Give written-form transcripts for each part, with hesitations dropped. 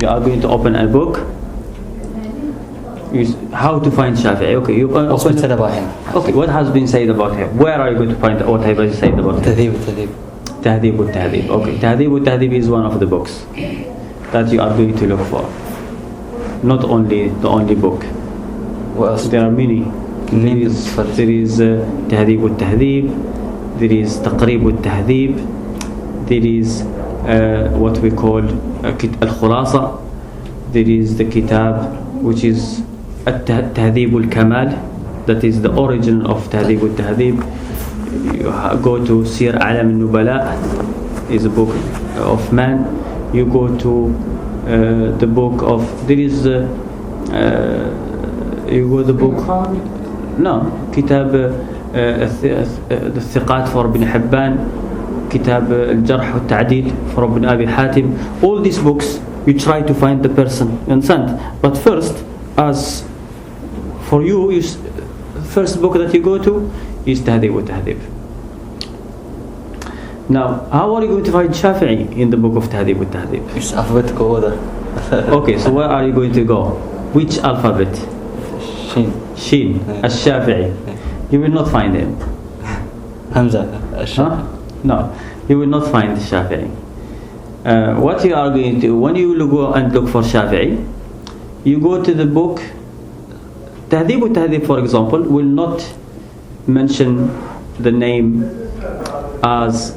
You are going to open a book. How to find Shafi'i? Okay, you What's been said about him? Okay, what has been said about him? Where are you going to find what has been said about him? Tahdhib al-Tahdhib. Okay, Tahdhib al-Tahdhib is one of the books that you are going to look for. Not only the only book. What else? There are many. There is Tahdhib al-Tahdhib. There is Taqrib al-Tahdhib. There is what we call al-Khulasa. There is the kitab which is Tahdhib al-Kamal. That is the origin of Tahdhib al-Tahdhib. You go to Sir Alam al-Nubala, is a book of man. You go to the book of, there is you go the book, no, Kitab الثقات for Ibn Hibban, Kitab al-Jarh al-Ta'dil for Ibn Abi Hatim. All these books you try to find the person, you understand? But first, as for you, first book that you go to is Tahdhib al-Tahdhib. Now, how are you going to find Shafi'i in the book of Tahdhib al-Tahdhib? It's alphabetical order. Okay, so where are you going to go? Which alphabet? Shin. Al-Shafi'i. You will not find him. Hamza. Huh? No, you will not find Shafi'i. What you are going to, when you go and look for Shafi'i, you go to the book. Tahdhib al-Tahdhib, for example, will not mention the name as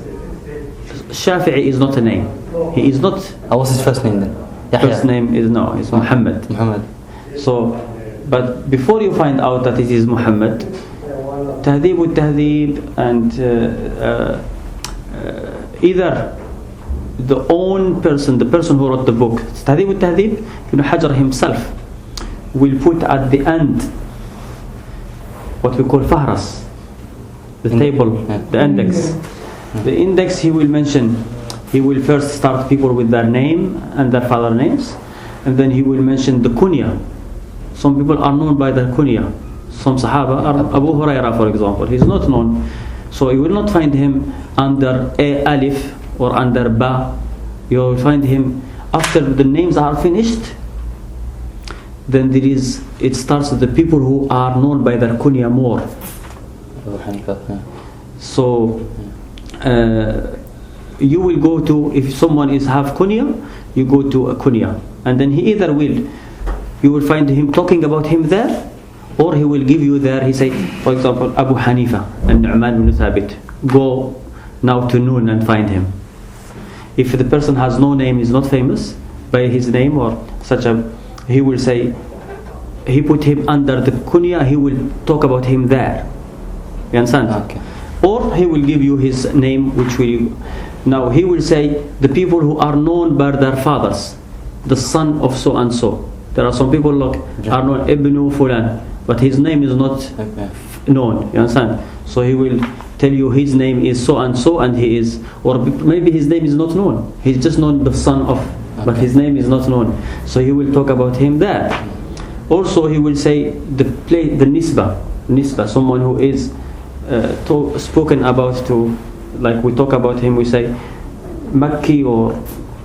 Shafi'i is not a name. He is not. What's his first name then? First name is it's Muhammad. So, but before you find out that it is Muhammad, Tahdhib al-Tahdhib and either the own person, the person who wrote the book, Tahdhib al-Tahdhib, Ibn Hajar himself will put at the end what we call Fahras, the table, the index. The index he will mention, he will first start people with their name and their father names, and then he will mention the kunya. Some people are known by their kunya. Some Sahaba are Abu Huraira, for example. He is not known. So you will not find him under A Alif or under Ba. You will find him after the names are finished. Then it starts with the people who are known by their kunya more. So you will go to, if someone is have kunya, you go to a kunya, and then he either you will find him talking about him there, or he will give you there. He say, for example, Abu Hanifa and Nu'man ibn Thabit. Go now to Noon and find him. If the person has no name, is not famous by his name or such a, he will say, he put him under the kunya, he will talk about him there. You understand? Okay. Or he will give you his name, which will, now he will say the people who are known by their fathers, the son of so and so. There are some people like are known Ibn Fulan, but his name is not known. You understand? So he will tell you his name is so and so, and he is, or maybe his name is not known. He's just known the son of, but his name is not known. So he will talk about him there. Also, he will say the nisba, someone who is spoken about to, like we talk about him, we say Makki or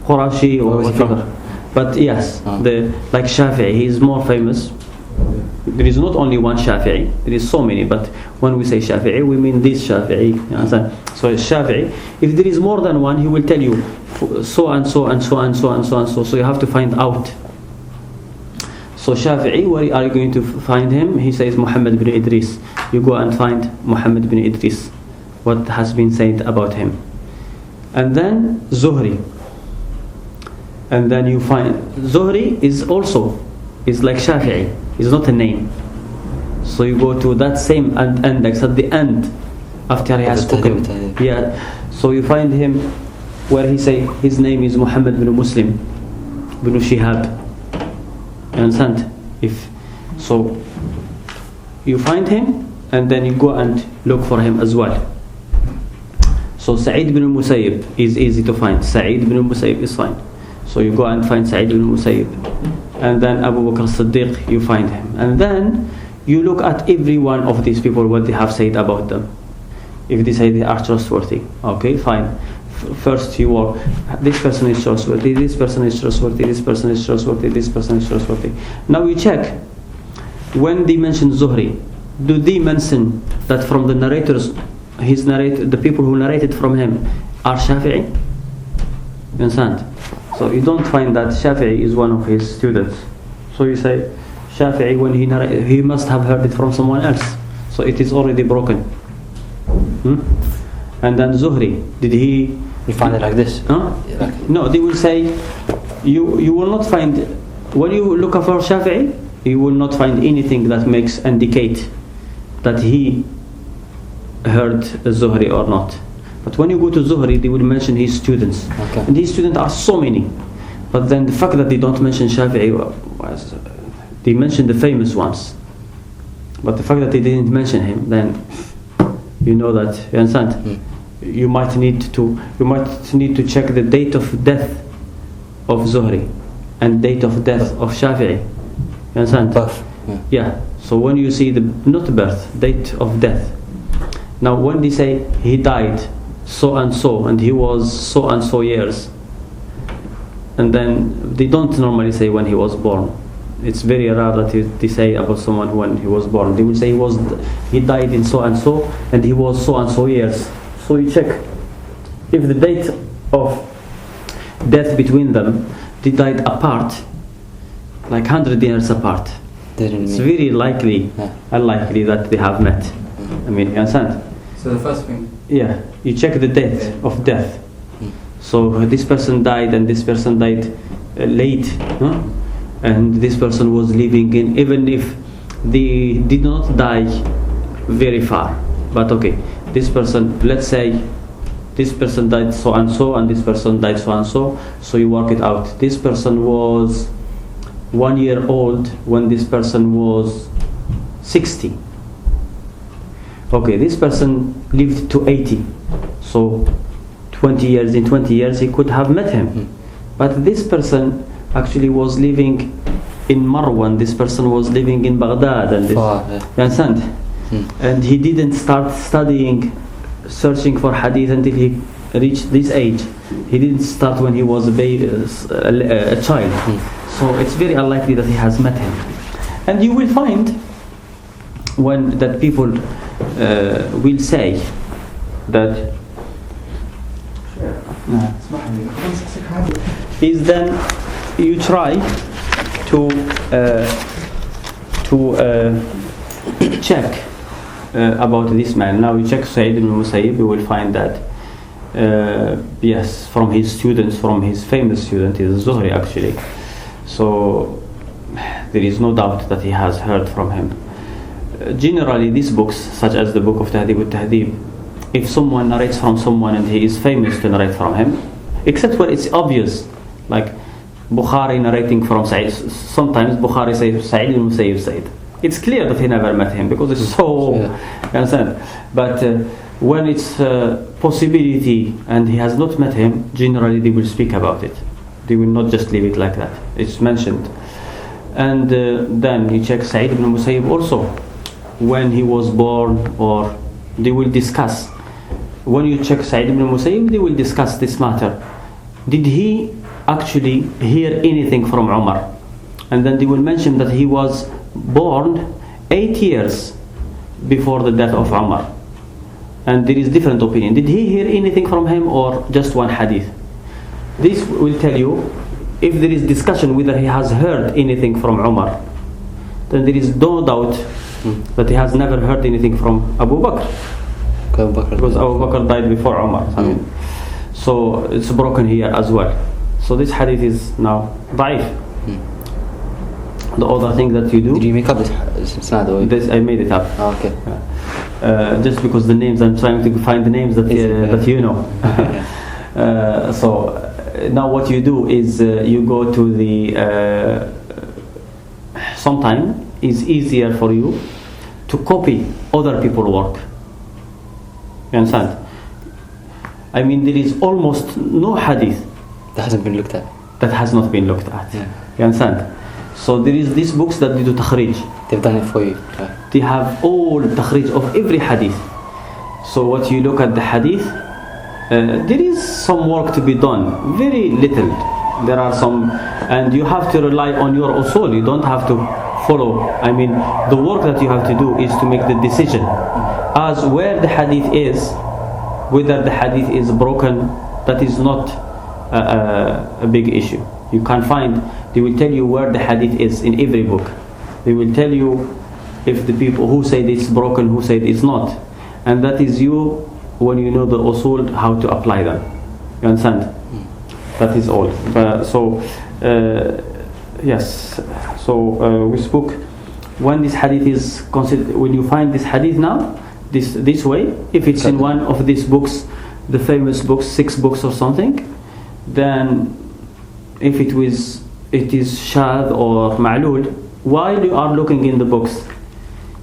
Qurashi or whatever. But yes, like Shafi'i, he is more famous. There is not only one Shafi'i, there is so many, but when we say Shafi'i, we mean this Shafi'i. You understand? So it's Shafi'i. If there is more than one, he will tell you so and so and so and so and so and so. So you have to find out. So Shafi'i, where are you going to find him? He says Muhammad bin Idris. You go and find Muhammad bin Idris, what has been said about him. And then Zuhri. And then you find Zuhri is like Shafi'i. It's not a name. So you go to that same index at the end after he has spoken. Yeah. So you find him where he say his name is Muhammad bin Muslim bin Shihab. You understand? So you find him and then you go and look for him as well. So Sa'id bin Musayyib is easy to find. Sa'id bin Musayyib is fine. So you go and find Sa'id bin Musayyib. And then Abu Bakr as-Siddiq, you find him. And then you look at every one of these people, what they have said about them. If they say they are trustworthy, okay, fine. first you work, this person is trustworthy, this person is trustworthy, this person is trustworthy, this person is trustworthy. Now you check, when they mention Zuhri, do they mention that from the narrators, the people who narrated from him are Shafi'i? You understand? So you don't find that Shafi'i is one of his students. So you say Shafi'i, when he must have heard it from someone else. So it is already broken. And then Zuhri, did he? You find it like this? Huh? No, they will say you will not find, when you look for Shafi'i, you will not find anything that makes indicate that he heard Zuhri or not. But when you go to Zuhri, they will mention his students. Okay. And his students are so many. But then the fact that they don't mention Shafi'i, they mention the famous ones. But the fact that they didn't mention him, then you know that, you understand? You might need to check the date of death of Zuhri and date of death of Shafi'i. You understand? Birth. Yeah. So when you see not birth, date of death. Now when they say he died so and he was so and so years, and then they don't normally say when he was born. It's very rare that they say about someone when he was born. They will say he died in so and he was so and so years. So you check if the date of death between them, they died apart, like 100 years apart. It's very likely, unlikely that they have met. I mean, you understand? So the first thing? Yeah, you check the date of death. So this person died and this person died late, and this person was living in, even if they did not die very far. But okay, this person, let's say this person died so and this person died so, so you work it out. This person was 1 year old when this person was 60. Okay, this person lived to 80. So 20 years, in 20 years he could have met him. But this person actually was living in Marwan, this person was living in Baghdad, and you understand? And he didn't start searching for hadith until he reached this age. He didn't start when he was a baby, a child. So it's very unlikely that he has met him. And you will find when that people will say that is then you try to check about this man. Now you check Sayyid ibn Musayyib, you will find that yes, from his students, from his famous student is Zuhri actually. So there is no doubt that he has heard from him. Generally these books, such as the book of Tahdhib al-Tahdhib, if someone narrates from someone and he is famous to narrate from him, except where it's obvious, like Bukhari narrating from Sa'id. Sometimes Bukhari says Sa'id ibn Musayyib said. It's clear that he never met him because it's so, you understand? But when it's possibility and he has not met him, generally they will speak about it. They will not just leave it like that. It's mentioned. And then you check Sa'id ibn Musayyib also, when he was born, or they will discuss. When you check Sa'id ibn Musayyib, they will discuss this matter. Did he actually hear anything from Umar? And then they will mention that he was born 8 years before the death of Umar. And there is different opinion. Did he hear anything from him or just one hadith? This will tell you if there is discussion whether he has heard anything from Umar. Then there is no doubt that he has never heard anything from Abu Bakr. Because Abu Bakr died before Umar. I mean, so it's broken here as well. So this hadith is now da'if. The other thing that you do... Did you make up this? This I made it up. Oh, okay. Just because the names, I'm trying to find the names that you know. So now what you do is you go to the... Sometimes it's easier for you to copy other people's work. You understand? I mean, there is almost no hadith that hasn't been looked at. That has not been looked at. Yeah. You understand? So there is these books that they do takhrij. They've done it for you. They have all the takhrij of every hadith. So what you look at the hadith, there is some work to be done, very little. There are some, and you have to rely on your usul. You don't have to follow. I mean, the work that you have to do is to make the decision as where the hadith is, whether the hadith is broken. That is not a big issue. You can find, they will tell you where the hadith is in every book. They will tell you if the people who say it's broken, who say it's not, and that is you when you know the usul, how to apply them. You understand? That is all. Yes. So we spoke when this hadith is considered. When you find this hadith now, this way, if it's in one of these books, the famous books, 6 books or something, then if it is shadh or ma'lul, while you are looking in the books,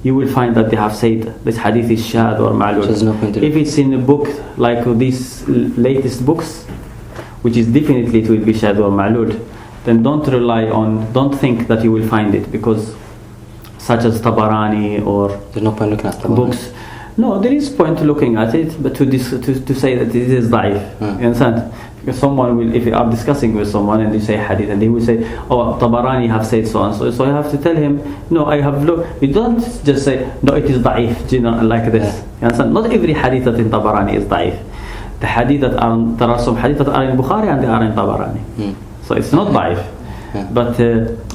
you will find that they have said this hadith is shadh or ma'lul. If it's in a book like these latest books, which is definitely it will be shadh or ma'lul, then don't think that you will find it, because such as Tabarani or there's no point looking at Tabarani. Books. No, there is point looking at it, but to say that it is da'if. You understand? Because someone will, if you are discussing with someone and they say hadith, and they will say, oh, Tabarani have said so and so, so you have to tell him, no, I have looked. You don't just say, no, it is da'if, like this. You understand? Not every hadith that in Tabarani is da'if. The hadith there are some hadith that are in Bukhari and they are in Tabarani. So it's not da'if. But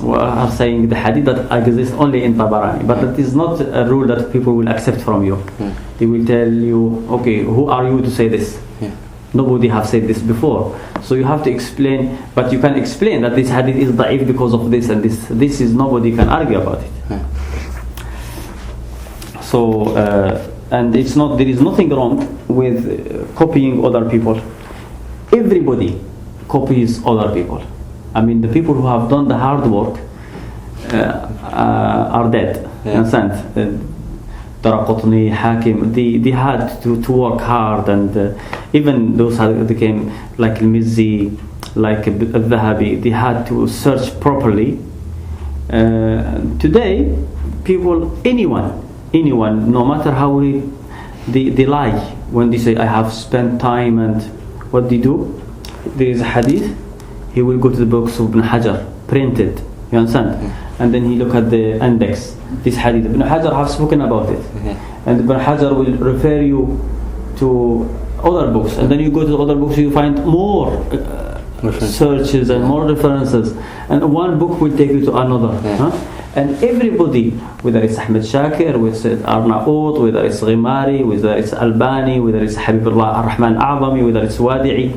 we are saying the hadith that exists only in Tabarani, but that is not a rule that people will accept from you. They will tell you, okay, who are you to say this? Nobody have said this before. So you have to explain, but you can explain that this hadith is da'if because of this and this. This is, nobody can argue about it. So and it's not, there is nothing wrong with copying other people. Everybody copies other people. I mean, the people who have done the hard work are dead. You understand? Daraqutni, Hakim, they had to work hard, and even those who came like al-Mizzi, like al-Dhahabi, they had to search properly. Today, people, anyone, no matter how they lie, when they say, I have spent time, and what they do, there is a hadith, he will go to the books of Ibn Hajar, printed, you understand? And then he look at the index, this hadith. Ibn Hajar have spoken about it. And Ibn Hajar will refer you to other books. And then you go to the other books, you find more searches and more references. And one book will take you to another. And everybody, whether it's Ahmed Shakir, whether it's Arnaout, whether it's Ghimari, whether it's Albani, whether it's Habibullah ar-Rahman A'zami, whether it's Wadi'i,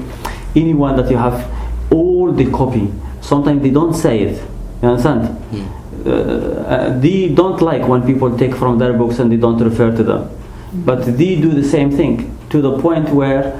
anyone that you have, all the copy. Sometimes they don't say it. You understand? They don't like when people take from their books and they don't refer to them. But they do the same thing, to the point where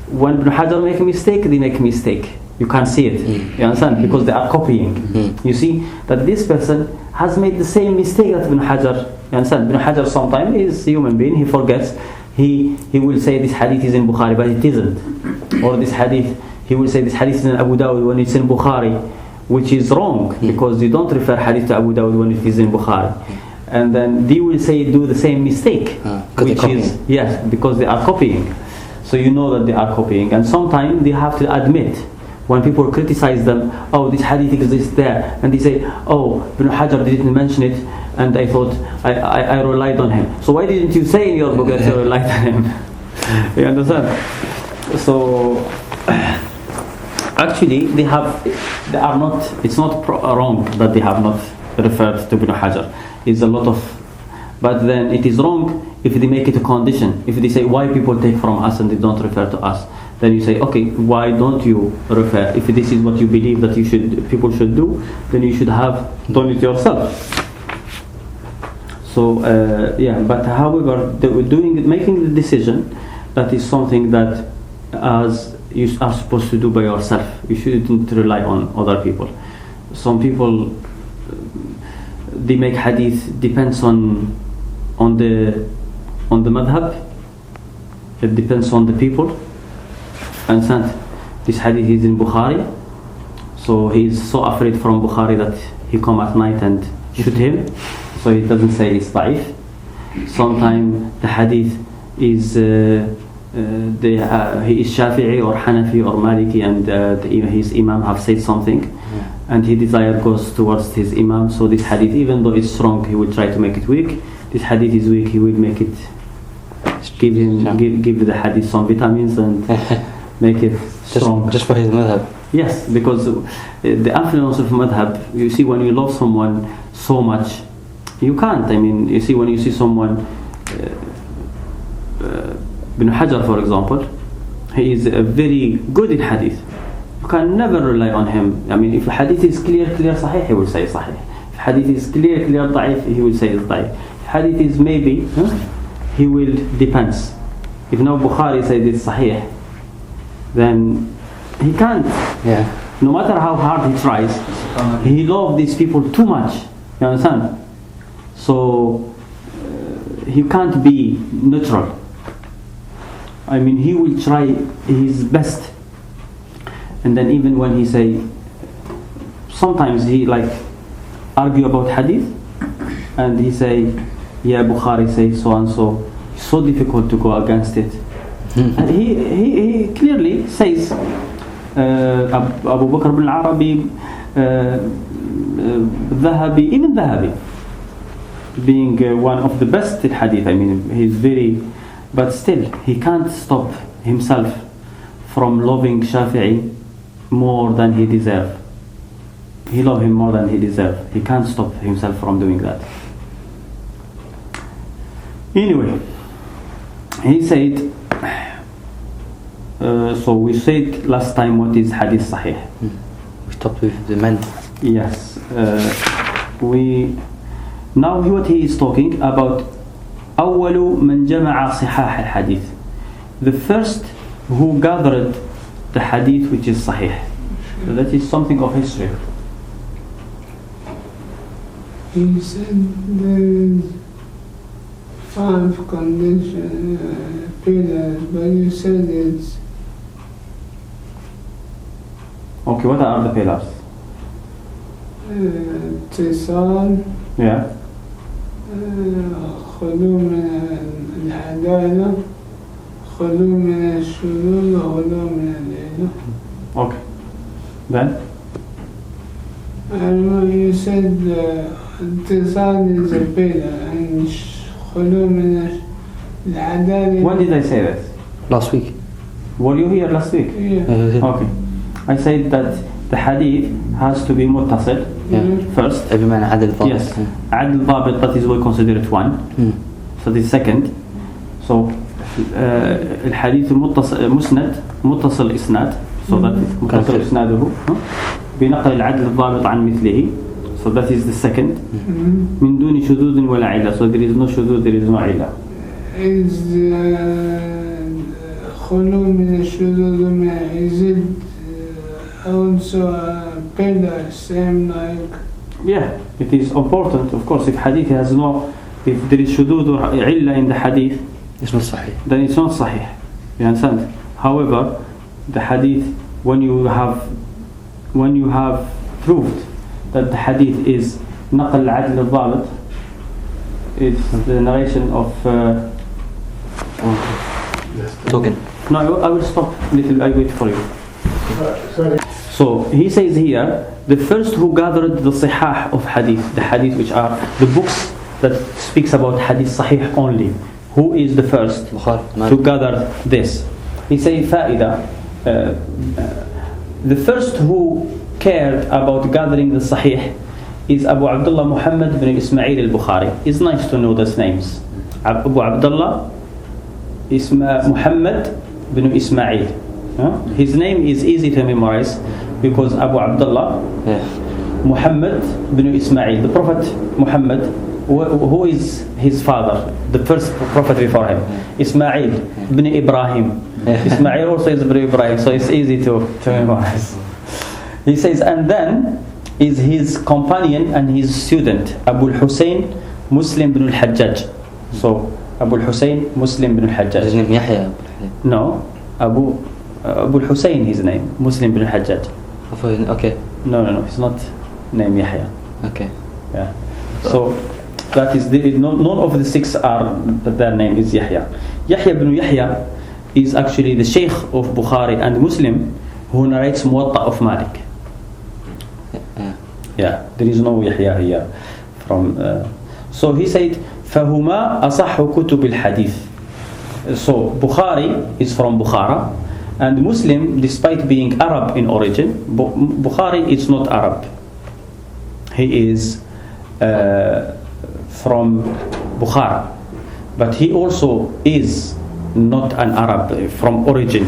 when Ibn Hajar make a mistake, they make a mistake. You can't see it. You understand? Because they are copying. You see that this person has made the same mistake that Ibn Hajar. You understand? Ibn Hajar sometimes is a human being, he forgets. He will say this hadith is in Bukhari, but it isn't. Or this hadith, he will say this hadith is in Abu Dawud when it's in Bukhari, which is wrong, because you don't refer hadith to Abu Dawud when it is in Bukhari. And then they will say, do the same mistake, which is, yes, because they are copying. So you know that they are copying. And sometimes they have to admit, when people criticize them, oh, this hadith exists there, and they say, oh, Ibn Hajar didn't mention it, and I thought, I relied on him. So why didn't you say in your book that you relied on him? You understand? So actually, it's not wrong that they have not referred to Ibn Hajar. It's a lot of, but then it is wrong if they make it a condition. If they say, why people take from us and they don't refer to us, then you say, okay, why don't you refer? If this is what you believe that people should do, then you should have done it yourself. So but however, making the decision, that is something that as you are supposed to do by yourself. You shouldn't rely on other people. Some people, they make hadith depends on the madhab. It depends on the people. Understand? This hadith is in Bukhari, so he is so afraid from Bukhari that he come at night and shoot him. So he doesn't say it's da'if. Sometimes the hadith is he is Shafi'i or Hanafi or Maliki, and his Imam have said something, and his desire goes towards his Imam. So this hadith, even though it's strong, he will try to make it weak. This hadith is weak, he will make it, give the hadith some vitamins and make it strong. Just for his madhab. Yes, because the influence of madhab, you see, when you love someone so much, you can't. I mean, you see, when you see someone, Ibn Hajar, for example, he is very good in hadith. You can never rely on him. I mean, if hadith is clear, sahih, he will say sahih. If hadith is clear, da'if, he will say it's da'if. If hadith is maybe, he will depends. If now Bukhari says it's sahih, then he can't. Yeah. No matter how hard he tries, he loves these people too much. You understand? So he can't be neutral. I mean, he will try his best. And then even when he say, sometimes he like argue about hadith, and he say, yeah, Bukhari says so and so. It's so difficult to go against it. And he clearly says, Abu Bakr ibn al-Arabi, Dhahabi, even Dhahabi, being one of the best in hadith. I mean, he's very, but still he can't stop himself from loving Shafi'i more than he deserves. He loves him more than he deserves. He can't stop himself from doing that. Anyway, he said, so we said last time what is hadith sahih. We stopped with the man. Yes. Now what he is talking about, أول من جمع صحاح الحديث, the first who gathered the hadith which is sahih. So that is something of history. He said there is 5 condition pillars, but you said it's Okay, what are the pillars? اتصال, Yeah. خلو من العدالة, خلو من الشذوذ, وخلو من العلة. Okay. Then? And you said اتصال is a pillar and خلو من العدالة. When did I say that? Last week. Were you here last week? Yeah. Okay. I said that the hadith has to be muttasil first. بمعنى عدل ضابط. Yes. عدل ضابط, that is we consider it one. So the second. So الحديث مسند متصل إسناد. So that is متصل إسناده بنقل العدل الضابط عن مثله. So that is the second. من دون شذوذ ولا علة. So there is no شذوذ, there is no علة. Is خلو من الشذوذ وما يزيد also a pillar, same like. Yeah, it is important. Of course, if hadith has no, if there is shudud or illa in the hadith, it's not sahih. Then it's not sahih. You understand? However, the hadith, when you have proved that the hadith is naqal adl al-dhabit, it's the narration of. Token. No, I will stop little. I wait for you. So he says here, the first who gathered the sihah of hadith, the hadith which are the books that speaks about hadith sahih only. Who is the first to gather this? He says faida. The first who cared about gathering the sahih is Abu Abdullah Muhammad bin Ismail al Bukhari. It's nice to know those names. Abu Abdullah Muhammad bin Ismail. His name is easy to memorize because Abu Abdullah Muhammad bin Ismail, the Prophet Muhammad, who is his father, the first prophet before him, Ismail bin Ibrahim. Ismail also is bin Ibrahim, so it's easy to memorize. He says, and then is his companion and his student Abu Hussein Muslim bin al-Hajjaj. So Abu Hussein Muslim bin al-Hajjaj. His name Yahya. No, Abu Hussein, his name, Muslim bin al-Hajjaj. Okay. No, it's not name Yahya. Okay. Yeah. So that is none of the 6 are their name is Yahya. Yahya bin Yahya is actually the Shaykh of Bukhari and Muslim who narrates Muwatta of Malik. Yeah, there is no Yahya here from. So he said, فهما أصح كتب الحديث. So Bukhari is from Bukhara, and Muslim, despite being Arab in origin, Bukhari is not Arab. He is from Bukhara, but he also is not an Arab from origin.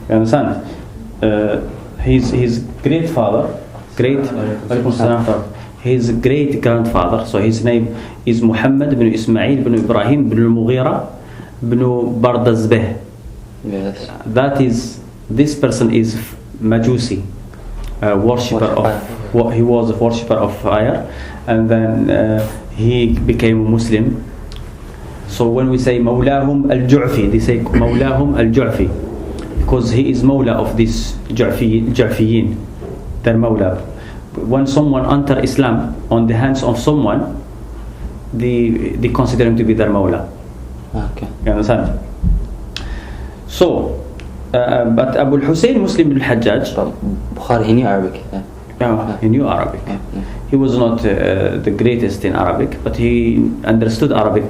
You understand? His his great grandfather, so his name is Muhammad ibn Ismail ibn Ibrahim ibn al-Mughira ibn Bardazbeh. Yes. That is, this person is Majusi, worshipper of, he was a worshipper of fire, and then he became Muslim. So when we say Mawlahum al-Ju'fi, they say Mawlahum al-Ju'fi, because he is Mawla of this Ju'fiyin, their Mawla. When someone enter Islam on the hands of someone, they consider him to be their Mawla. Okay. You understand? So, but Abu al-Hussein Muslim ibn al-Hajjaj, Bukhari, he knew Arabic. he knew Arabic. He was not the greatest in Arabic, but he understood Arabic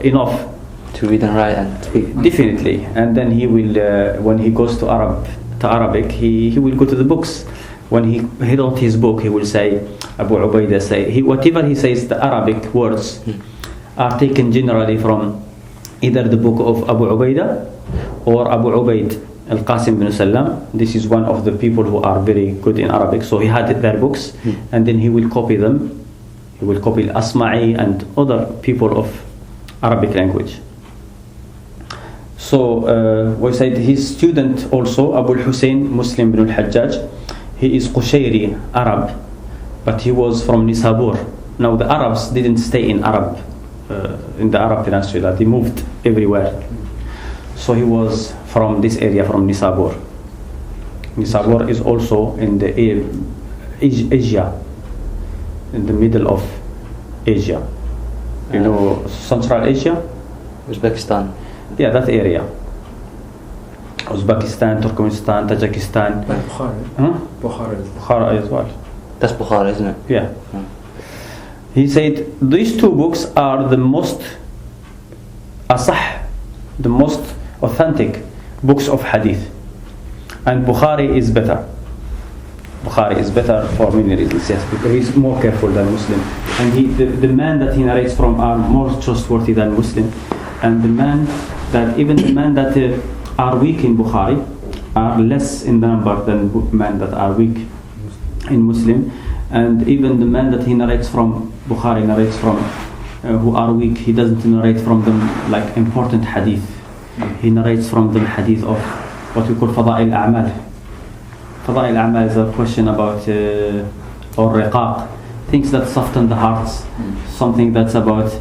enough To read and write and speak. definitely. And then he will, when he goes to Arabic, he will go to the books. When he wrote his book, he will say, Abu Ubaidah say, whatever he says, the Arabic words are taken generally from either the book of Abu Ubaidah or Abu Ubaid al-Qasim bin Sallam. This is one of the people who are very good in Arabic, so he had their books, and then he will copy them. He will copy Asma'i and other people of Arabic language. So we said his student also, Abu al-Hussein Muslim bin al-Hajjaj, he is Qushayri Arab, but he was from Nisabur. Now the Arabs didn't stay in the Arab Peninsula, they moved everywhere. So he was from this area, from Nisabur. Nisabur is also in the Asia, in the middle of Asia. You know Central Asia? Uzbekistan. Yeah, that area. Uzbekistan, Turkmenistan, Tajikistan. Bukhari. Huh? Bukhari. As well. That's Bukhari, isn't it? Yeah. He said these two books are the most asah, the most authentic books of hadith, and Bukhari is better. Bukhari is better for many reasons, yes, because he's more careful than Muslim, and the man that he narrates from are more trustworthy than Muslim, and even the men that are weak in Bukhari are less in number than men that are weak in Muslim, and even the men that he narrates from, Bukhari narrates from, who are weak, he doesn't narrate from them like important hadith. He narrates from them hadith of what we call Fada'il A'mal. Fada'il A'mal is a question about or riqaq, things that soften the hearts, something that's about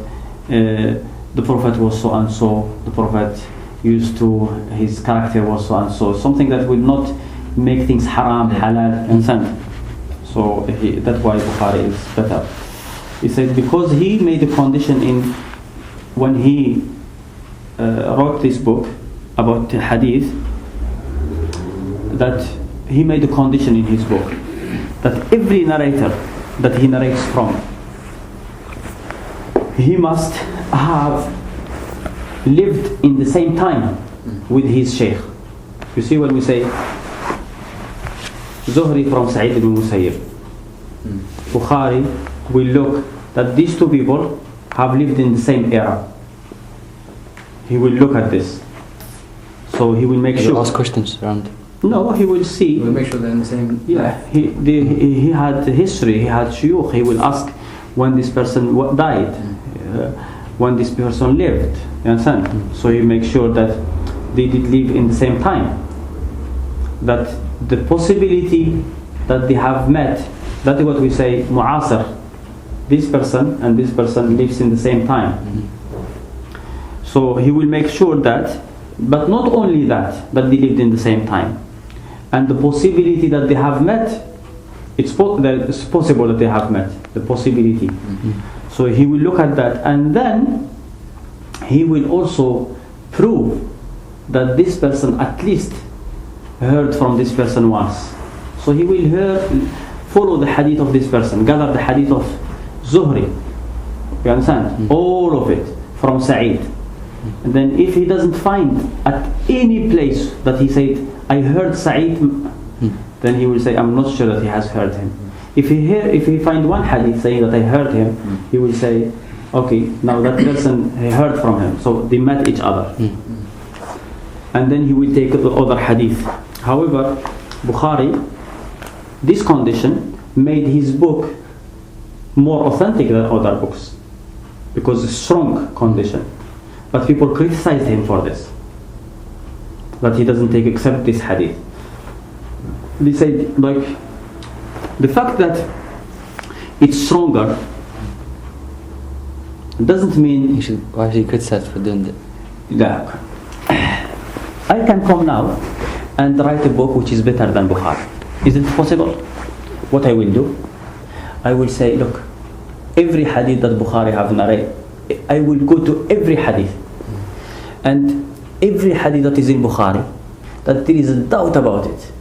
the Prophet was so and so, the Prophet used to, his character was so and so, something that will not make things haram, halal, and sin. So that's why Bukhari is better. He said because he made a condition in when he wrote this book about hadith, that he made a condition in his book that every narrator that he narrates from, he must have lived in the same time with his sheikh. You see when we say Zuhri from Sa'id ibn Musayyib, Bukhari will look that these two people have lived in the same era. He will look at this, so he will make sure. Ask questions around. No, he will see. We'll make sure they're in the same. Yeah, he had history. He had shuyukh. He will ask when this person died, when this person lived. You understand? So he makes sure that they did live in the same time. That the possibility that they have met, that is what we say mu'asir. This person and this person lives in the same time. So he will make sure that, but not only that, but they lived in the same time. And the possibility that they have met, it's possible that they have met, the possibility. So he will look at that, and then he will also prove that this person at least heard from this person once. So he will follow the hadith of this person, gather the hadith of Zuhri. You understand? All of it from Sa'id. And then if he doesn't find at any place that he said, I heard Sa'id, then he will say, I'm not sure that he has heard him. If he find one hadith saying that I heard him, he will say, okay, now that person he heard from him, so they met each other. And then he will take the other hadith. However, Bukhari, this condition made his book more authentic than other books, because it's a strong condition. But people criticized him for this, that he doesn't take except this hadith. They said, like, the fact that it's stronger doesn't mean Why should you criticize for doing that? that I can come now and write a book which is better than Bukhari. Is it possible? What I will do, I will say, look, every hadith that Bukhari have narrated, I will go to every hadith, and every hadith that is in Bukhari, that there is a doubt about it,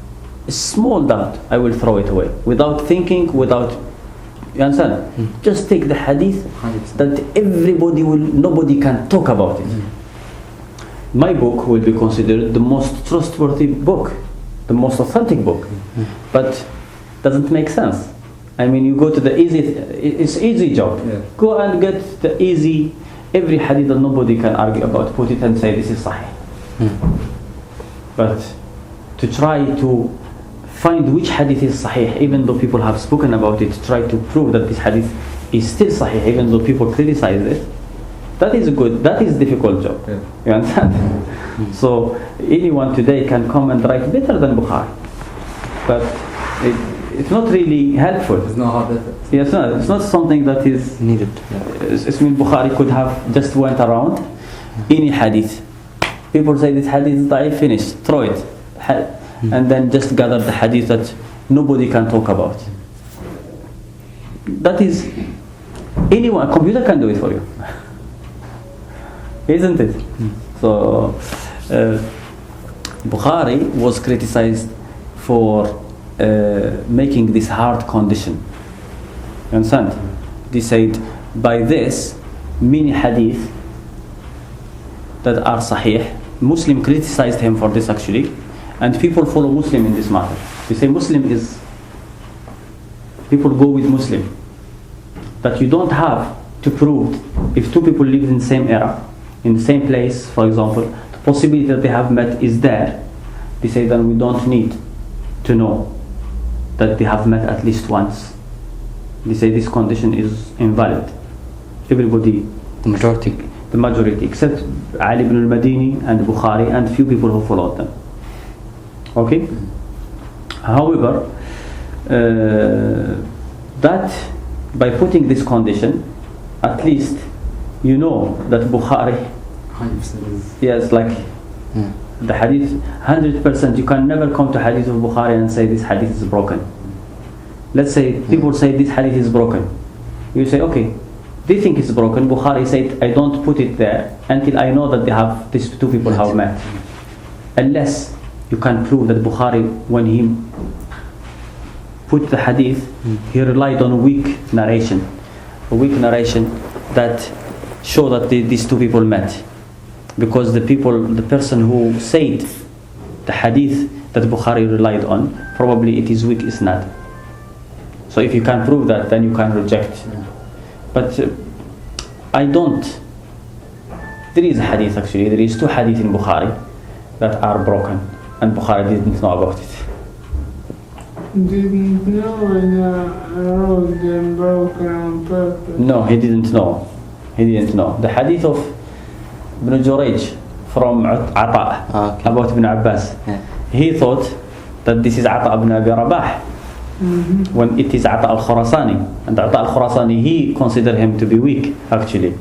a small doubt, I will throw it away without thinking, without, you understand? Just take the hadith that nobody can talk about it. My book will be considered the most trustworthy book, the most authentic book, but doesn't make sense. I mean, you go to the it's easy job. Yeah. Go and get the easy, every hadith that nobody can argue about, put it and say this is Sahih. But to try to find which hadith is Sahih, even though people have spoken about it, try to prove that this hadith is still Sahih, even though people criticize it, that is difficult job. Yeah. You understand? So anyone today can come and write better than Bukhari, but it's not really helpful. There's no hard effort. Yes, no, it's not something that is Needed. It's mean Bukhari could have just went around any hadith. People say this hadith is da'if, finished, throw it, and then just gather the hadith that nobody can talk about. That is, anyone, a computer can do it for you, isn't it? So Bukhari was criticized for making this hard condition. You understand? They said, by this, many hadith that are sahih, Muslim criticized him for this actually, and people follow Muslim in this matter. They say people go with Muslim, that you don't have to prove, if two people live in the same era, in the same place, for example, the possibility that they have met is there. They say then we don't need to know that they have met at least once. They say this condition is invalid. Everybody, The majority, except Ali ibn al-Madini and Bukhari and few people who followed them. Okay? However, that by putting this condition, at least you know that Bukhari, 100% is. yes, like the hadith, 100%, you can never come to hadith of Bukhari and say this hadith is broken. Let's say people say this hadith is broken. You say, okay, they think it's broken. Bukhari said, I don't put it there until I know that they have, these two people have met. Unless you can prove that Bukhari, when he put the hadith, he relied on a weak narration that show that these two people met. Because the person who said the hadith that Bukhari relied on, probably it is weak isnad. So if you can prove that, then you can reject. But I don't. There is a hadith actually, there is two hadith in Bukhari that are broken, and Bukhari didn't know about it. Didn't know when I wrote them broken on purpose. No, he didn't know. The hadith of Ibn Jurayj from Ata about Ibn Abbas. Yeah. He thought that this is Ata ibn Abi Rabah, when it is Ata al-Khurasani. And Ata al-Khurasani, he considered him to be weak actually.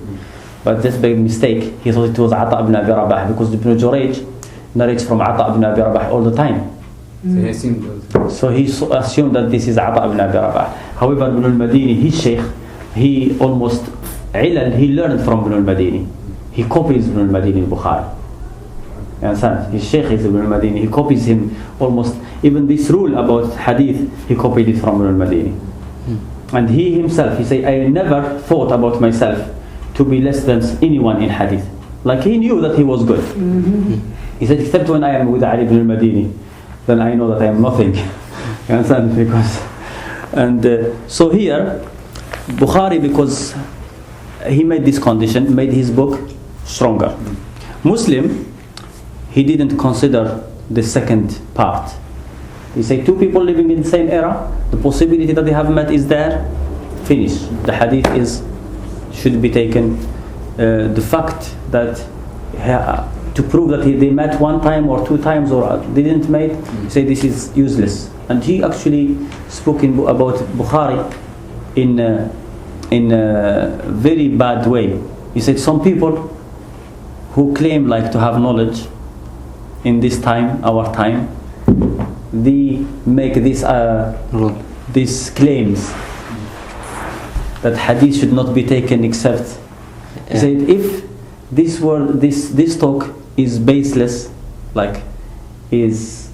But just by mistake, he thought it was Ata ibn Abi Rabah, because Ibn Jurayj narrates from Ata ibn Abi Rabah all the time. So he assumed So he assumed that this is Ata ibn Abi Rabah. However, Ibn al-Madini, his sheikh, he almost he learned from Ibn al-Madini. He copies Ibn al-Madini in Bukhari. You understand? His Shaykh is Ibn al-Madini. He copies him almost. Even this rule about hadith, he copied it from Ibn al-Madini. And he himself, he said, I never thought about myself to be less than anyone in hadith. Like he knew that he was good. He said, except when I am with Ali ibn al-Madini, then I know that I am nothing. You understand? Because, and so here, Bukhari, because he made this condition, made his book stronger. Muslim, he didn't consider the second part. He said two people living in the same era, the possibility that they have met is there, finish. The hadith should be taken. The fact that to prove that they met one time or two times or they didn't meet, he said this is useless. And he actually spoke about Bukhari in a very bad way. He said some people who claim like to have knowledge in this time, our time, they make these claims that hadith should not be taken except. He said if this talk is baseless, like is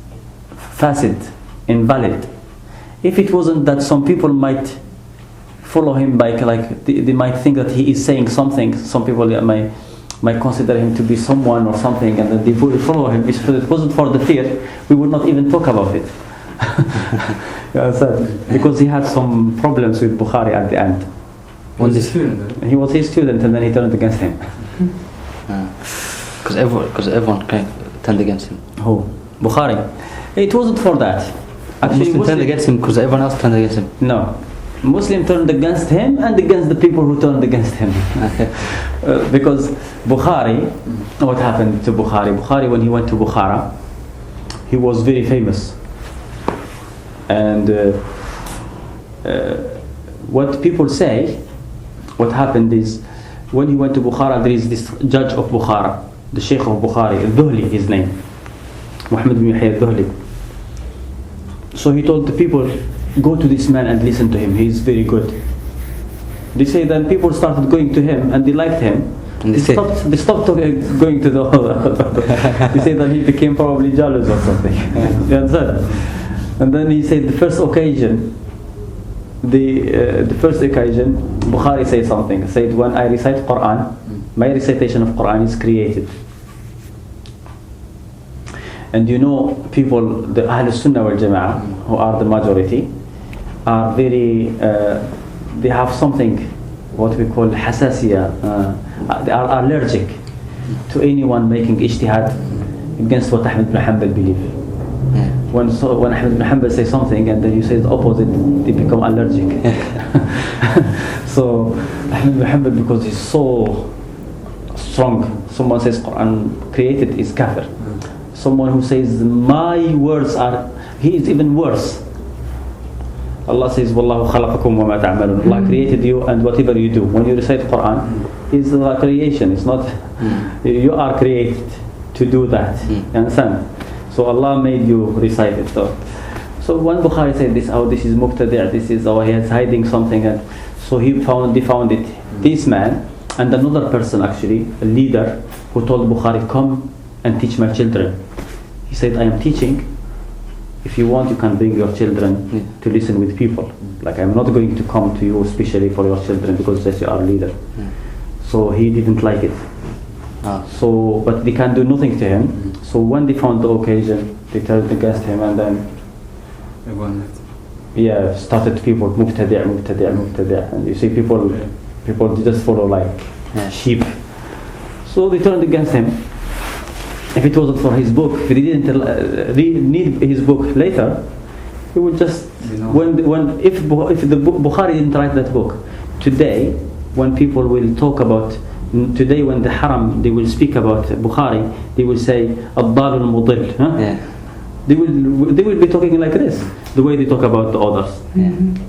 facet, invalid. If it wasn't that some people might follow him by like they might think that he is saying something. Some people might consider him to be someone or something, and then they would follow him. If it wasn't for the fear, we would not even talk about it. Because he had some problems with Bukhari at the end. He was his student, and then he turned against him. Because everyone turned against him. Who? Bukhari. It wasn't for that. Actually, Muslim turned against him because everyone else turned against him. No. Muslim turned against him and against the people who turned against him. Because Bukhari, what happened to Bukhari? Bukhari, when he went to Bukhara, he was very famous. And what people say, what happened is, when he went to Bukhara, there is this judge of Bukhara, the Sheikh of Bukhari, al-Duhli, his name, Muhammad bin Yahya al-Duhli. So he told the people, go to this man and listen to him, he is very good. They say then people started going to him and they liked him. And they stopped going to the other. They say that he became probably jealous or something. You understand? And then he said the first occasion, Bukhari said something. Said when I recite Quran, my recitation of Quran is created. And you know, people, the Ahl Sunnah wal Jama'ah, who are the majority, are very, they have something, what we call hasasiyah. They are allergic to anyone making ijtihad against what Ahmed ibn Hanbal believes. When Ahmed ibn Hanbal says something and then you say the opposite, they become allergic. So Ahmed ibn Hanbal, because he's so strong, someone says Quran created is kafir. Someone who says my words are, he is even worse. Allah says Wallahu khalaqakum wa ma ta'malun. Allah created you and whatever you do. When you recite Quran, it's a creation. It's not you are created to do that. You understand? So Allah made you recite it. So when Bukhari said this, oh, this is muqtadi', this is, oh, he is hiding something, and so they found it. This man and another person, actually a leader, who told Bukhari, come and teach my children. He said, I am teaching. If you want, you can bring your children to listen with people. Like, I'm not going to come to you especially for your children because you are a leader. So he didn't like it. So, but they can do nothing to him. So when they found the occasion, they turned against him, and then everyone left. Started people mubtadi', and you see people just follow like sheep. So they turned against him. If it wasn't for his book, if he didn't need his book later, he would just if the Bukhari didn't write that book today, when people will talk about today, when the Haram they will speak about Bukhari, they will say ad-dal al-mudil. They will be talking like this, the way they talk about the others,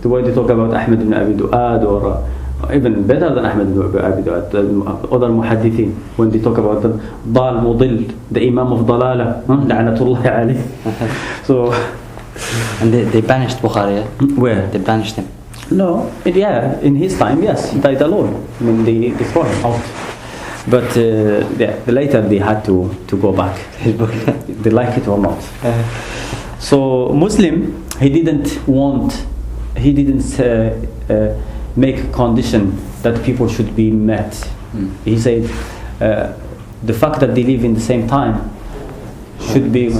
the way they talk about Ahmed ibn Abi Du'ad, or even better than Ahmed ibn Abi Du'ad, other muhaddithin, when they talk about the dal mudil, the Imam of Dalala, la'natullahi alayh. So, and they banished Bukhari. Where? They banished him. No, in his time, yes, he died alone. I mean, they threw him out. But later they had to go back. They like it or not. So Muslim, he didn't make a condition that people should be met. He said the fact that they live in the same time should be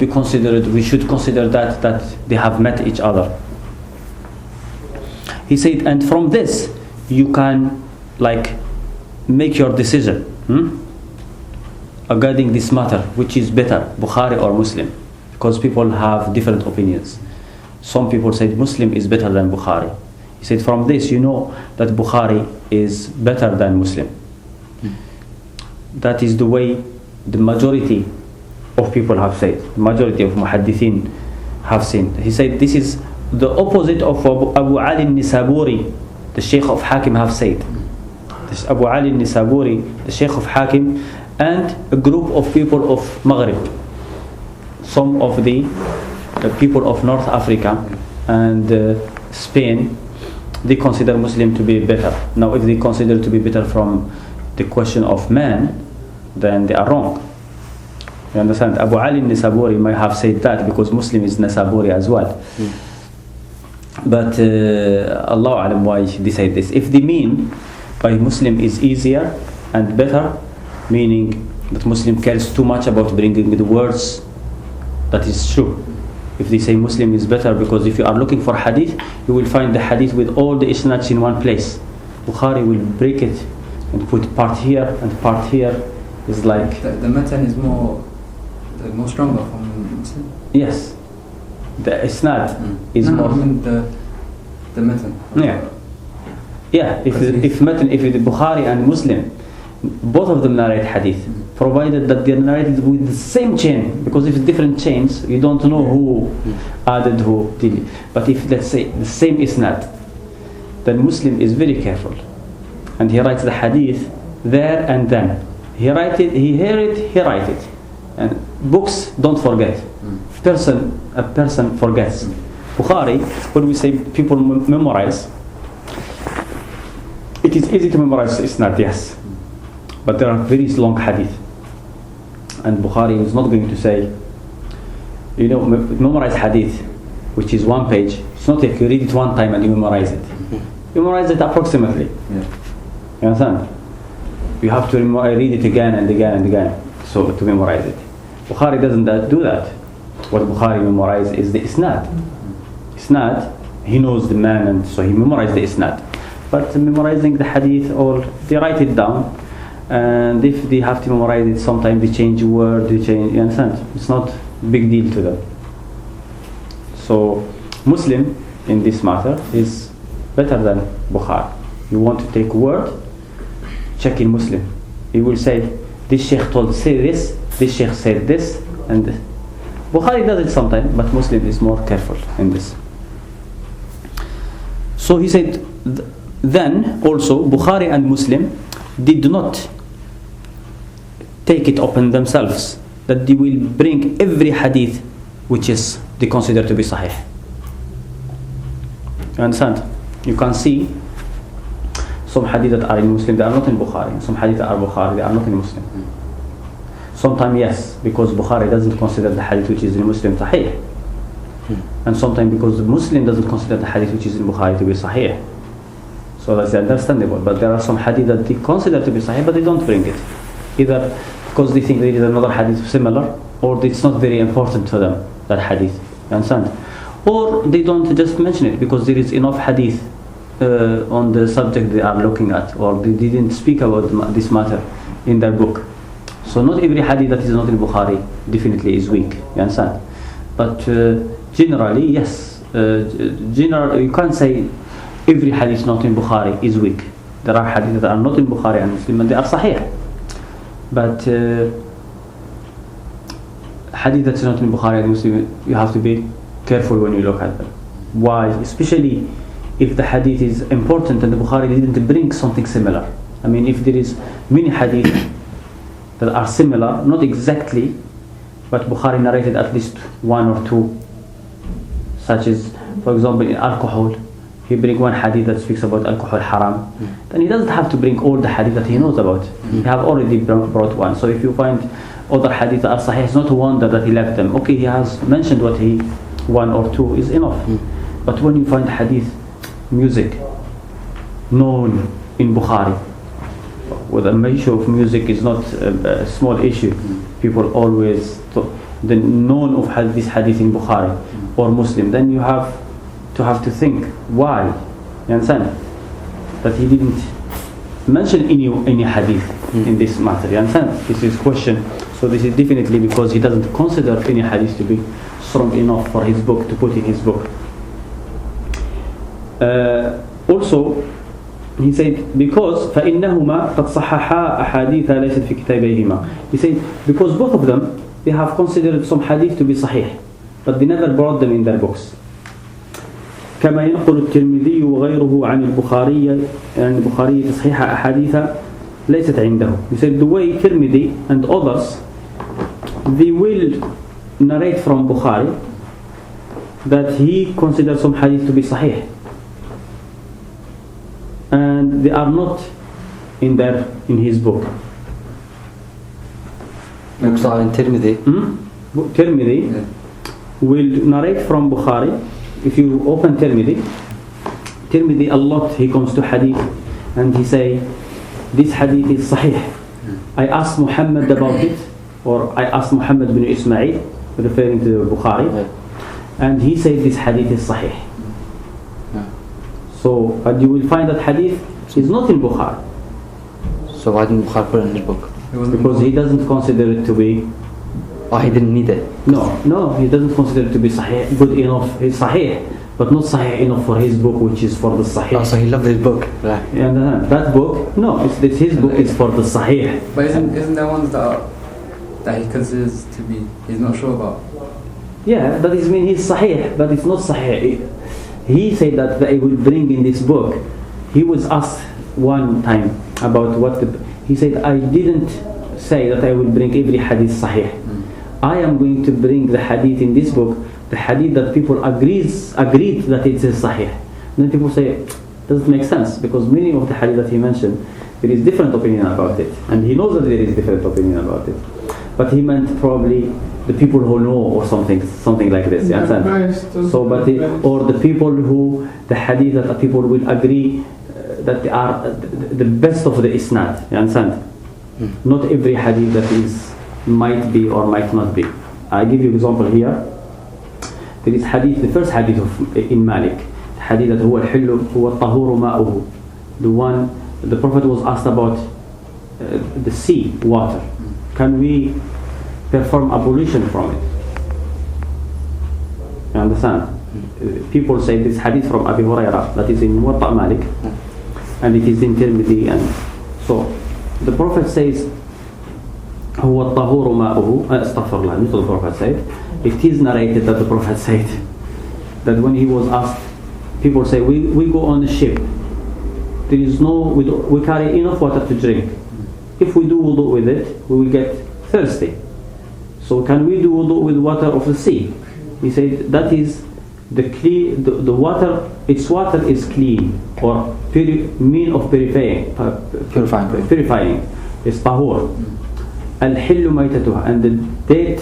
considered. We should consider that they have met each other. He said, and from this you can make your decision regarding this matter, which is better, Bukhari or Muslim, because people have different opinions. Some people say Muslim is better than Bukhari. He said, from this you know that Bukhari is better than Muslim. That is the way the majority of people have said, the majority of muhaddithin have seen. He said this is the opposite of Abu Ali al-Nisaburi, the Sheikh of Hakim, have said. This Abu Ali al-Nisaburi, the Sheikh of Hakim, and a group of people of Maghrib, some of the people of North Africa and Spain, they consider Muslim to be better. Now if they consider to be better from the question of man, then they are wrong. You understand? Abu Ali al-Nisaburi might have said that because Muslim is Nisaburi as well. But Allah alam why they say this. If they mean by Muslim is easier and better, meaning that Muslim cares too much about bringing the words, that is true. If they say Muslim is better, because if you are looking for hadith, you will find the hadith with all the isnads in one place. Bukhari will break it and put part here and part here. It's like the matan is more stronger from Muslim. Yes, the isnad is more. I mean the matan. Yeah. If the Bukhari and Muslim, both of them narrate hadith, provided that they are narrated with the same chain, because if it's different chains, you don't know who added who did. But if let's say the same isnad, then Muslim is very careful, and he writes the hadith there and then. He write it, he hear it, he write it. And books don't forget. A person forgets. Bukhari, when we say people memorize, it is easy to memorize isnad, yes, but there are very long hadith, and Bukhari is not going to say, memorize hadith, which is one page. It's not like you read it one time and you memorize it. You memorize it approximately. You understand? You have to read it again and again and again, so to memorize it. Bukhari doesn't do that. What Bukhari memorizes is the isnad. Isnad, he knows the man, and so he memorized the isnad. But memorizing the hadith, or they write it down, and if they have to memorize it, sometimes they change a word, you understand? It's not a big deal to them. So Muslim in this matter is better than Bukhari. You want to take a word, check in Muslim. He will say, this Sheikh say this Sheikh said this, and this. Bukhari does it sometimes, but Muslim is more careful in this. So he said, then also Bukhari and Muslim did not take it upon themselves that they will bring every hadith which is they consider to be sahih. You understand? You can see some hadith that are in Muslim, they are not in Bukhari. Some hadith that are Bukhari, they are not in Muslim. Sometimes yes, because Bukhari doesn't consider the hadith which is in Muslim sahih. And sometimes because the Muslim doesn't consider the hadith which is in Bukhari to be sahih. So that's understandable. But there are some hadith that they consider to be sahih, but they don't bring it. Either because they think there is another hadith similar, or it's not very important to them, that hadith. You understand? Or they don't just mention it because there is enough hadith on the subject they are looking at, or they didn't speak about this matter in their book. So not every hadith that is not in Bukhari definitely is weak. You understand? But generally, yes. You can't say every hadith not in Bukhari is weak. There are hadith that are not in Bukhari and Muslim and they are sahih. But hadith that's not in Bukhari and Muslim, you have to be careful when you look at them. Why? Especially if the hadith is important and the Bukhari didn't bring something similar. I mean, if there is many hadith that are similar, not exactly, but Bukhari narrated at least one or two, such as, for example, in alcohol, he bring one hadith that speaks about alcohol haram, then he doesn't have to bring all the hadith that he knows about. He have already brought one. So if you find other hadith that are sahih, it's not a wonder that he left them. Okay, he has mentioned what he, one or two is enough. But when you find hadith, music, known in Bukhari, well, the issue of music is not a small issue. People always the known of this hadith in Bukhari or Muslim, then you have to think why. You understand that he didn't mention any hadith in this matter. You understand? This is question. So this is definitely because he doesn't consider any hadith to be strong enough for his book to put in his book. Also, he said because فإنهما قد صححا أحاديث ليست في كتابيهما. He said because both of them they have considered some hadith to be sahih, but they never brought them in their books. كما ينقل الترمذي وغيره عن البخاري عن البخاري تصحيح أحاديث ليست عنده. He said the way Tirmidhi and others they will narrate from Bukhari that he considers some hadith to be sahih, and they are not in his book. Tirmidhi. Tirmidhi will narrate from Bukhari. If you open Tirmidhi a lot he comes to hadith and he say this hadith is sahih. I asked Muhammad about it, or I asked Muhammad bin Ismail, referring to Bukhari, and he said this hadith is sahih. So you will find that hadith is not in Bukhari. So why didn't Bukhari put it in his book? Because he doesn't consider it to be. Oh, he didn't need it. No, he doesn't consider it to be sahih, good enough. It's sahih, but not sahih enough for his book, which is for the sahih. Oh, so he loved his book. Right. And that book, no, his book is for the sahih. But isn't there ones that he considers to be, he's not sure about? Yeah, that is mean he's sahih, but it's not sahih. He said that I will bring in this book. He was asked one time about he said, I didn't say that I will bring every hadith sahih. I am going to bring the hadith in this book, the hadith that people agreed that it is sahih. Then people say, doesn't make sense, because many of the hadith that he mentioned, there is different opinion about it, and he knows that there is different opinion about it. But he meant probably the people who know, or something like this. You understand? So, or the people who the hadith that people will agree that they are the best of the isnad. You understand? Not every hadith that might be or might not be. I give you an example here. There is hadith, the first hadith in Malik, hadith that هو الحل هو الطهور ماؤه. The one the Prophet was asked about the sea water. Can we perform ablution from it? You understand? People say this hadith from Abi Hurairah that is in Muwatta Malik, and it is in Tirmidhi, and so the Prophet says هو الطهور ماؤه. أستغفر الله, not the Prophet said. It is narrated that the Prophet said that when he was asked, people say we go on a ship, there is we carry enough water to drink. If we do wudu with it, we will get thirsty. So can we do wudu with water of the sea? He said that is the water. Its water is clean, or mean of purifying. It's tahur. Al-hillu maytatuha, and the dead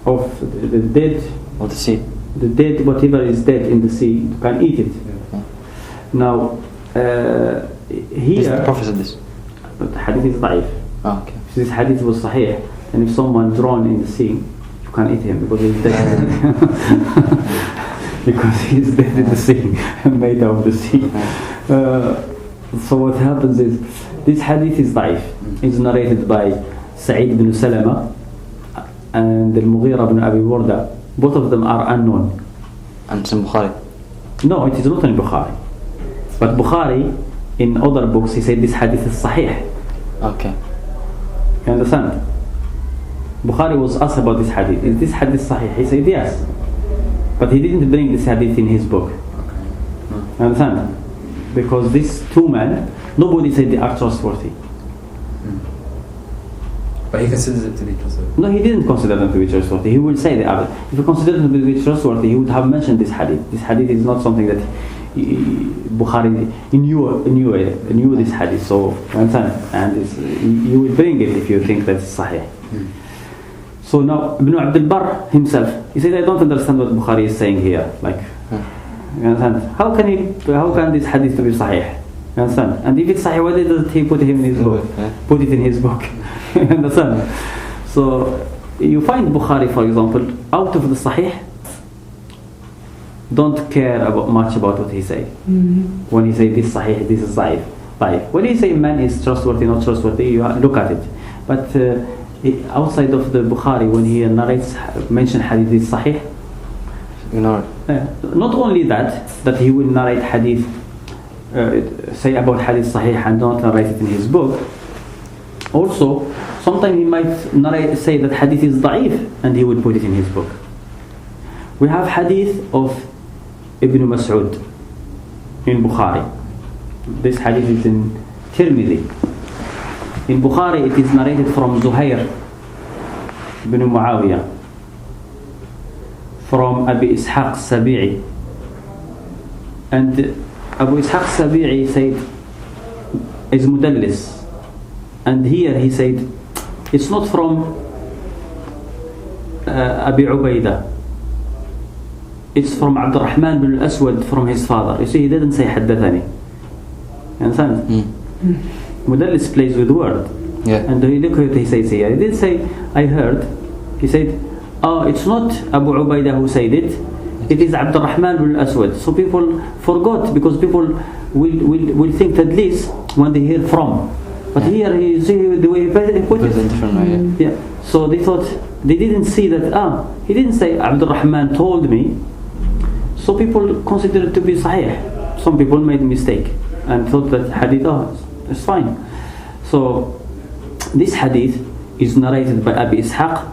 of the sea. The dead, whatever is dead in the sea, you can eat it. Now, here the Prophet said this. But the hadith is da'if. Oh, okay. If this hadith was sahih, and if someone drowned in the sea, you can't eat him because he's dead. Because he's dead in the sea, made of the sea. So what happens is, this hadith is da'if. It's narrated by Sa'id ibn Salama and al-Mughira ibn Abi Warda. Both of them are unknown. And it's in Bukhari? No, it is not in Bukhari. But Bukhari, in other books, he said this hadith is sahih. Okay. You understand? Bukhari was asked about this hadith. Is this hadith sahih? He said yes. But he didn't bring this hadith in his book. You understand? Because these two men, nobody said they are trustworthy. But he considers it to be trustworthy. No, he didn't consider them to be trustworthy. He would say they are. If he considered them to be trustworthy, he would have mentioned this hadith. This hadith is not something that Bukhari knew this hadith, so you understand, and you will bring it if you think that it's Sahih. So now Ibn Abd al-Barr himself, he said, I don't understand what Bukhari is saying here. Like, you understand? How can this hadith to be Sahih? You understand? And if it's Sahih, why doesn't he put it in his book? Put it in his book. You understand? So you find Bukhari, for example, out of the Sahih, don't care much about what he say. When he say this Sahih, this is Sahih. When he say man is trustworthy, not trustworthy, you look at it. But outside of the Bukhari, when he narrates, mention hadith is Sahih, not only that he will narrate hadith, say about hadith Sahih and not narrate it in his book. Also, sometimes he might say that hadith is da'if and he will put it in his book. We have hadith of Ibn Mas'ud in Bukhari. This hadith is in Tirmidhi. In Bukhari it is narrated from Zuhair ibn Muawiyah, from Abi Ishaq Sabi'i. And Abu Ishaq Sabi'i said is mudallis, and here he said it's not from Abi Ubaidah, it's from Abd al-Rahman bin al-Aswad, from his father. You see, he didn't say haddathani. You understand? Mudallis plays with word. And look what he says here. He didn't say I heard, he said it's not Abu Ubaidah who said it, it is Abd al-Rahman bin al-Aswad. So people forgot, because people will think tadlis when they hear from. But here you see the way he put it. So they thought, they didn't see that he didn't say Abd al-Rahman told me. So people consider it to be Sahih. Some people made a mistake and thought that hadith it's fine. So this hadith is narrated by Abi Ishaq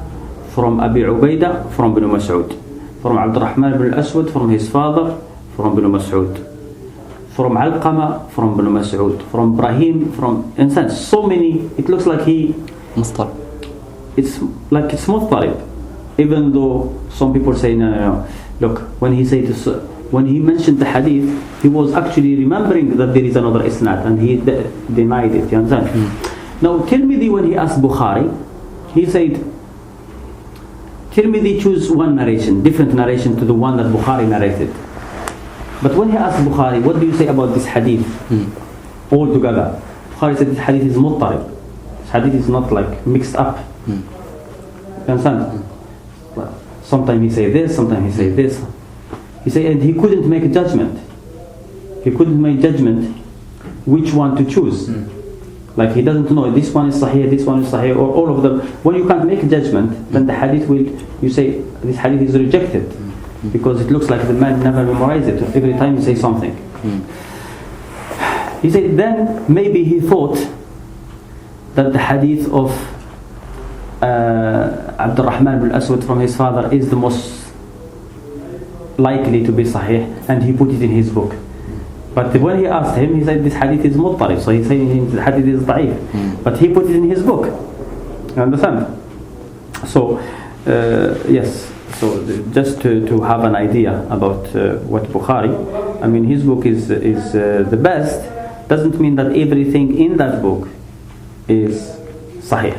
from Abi Ubaidah, from Ibn Mas'ud, from Abd al-Rahman ibn al-Aswad, from his father, from Ibn Mas'ud, from Alqama, from Ibn Mas'ud, from Ibrahim, from instance, so many. It looks like it's like it's muttarib, even though some people say no. Look, when he said this, when he mentioned the hadith, he was actually remembering that there is another isnad, and he denied it. You understand? Now Tirmidhi, when he asked Bukhari, he said Tirmidhi choose one narration, different narration to the one that Bukhari narrated. But when he asked Bukhari, what do you say about this hadith all together? Bukhari said this hadith is muttarib. This hadith is not like mixed up. You understand? Sometimes he say this, sometimes he say this. He said, and he couldn't make a judgment. He couldn't make judgment which one to choose. Like he doesn't know this one is Sahih, this one is Sahih, or all of them. When you can't make a judgment, then the hadith you say this hadith is rejected, because it looks like the man never memorized it. Every time you say something. He said then maybe he thought that the hadith of Abd al-Rahman bin al-Aswad from his father is the most likely to be Sahih, and he put it in his book. But when he asked him, he said this hadith is muttarib, so he said the hadith is da'if, but he put it in his book. You understand? So yes, so just to have an idea about what Bukhari, I mean his book is the best, doesn't mean that everything in that book is Sahih.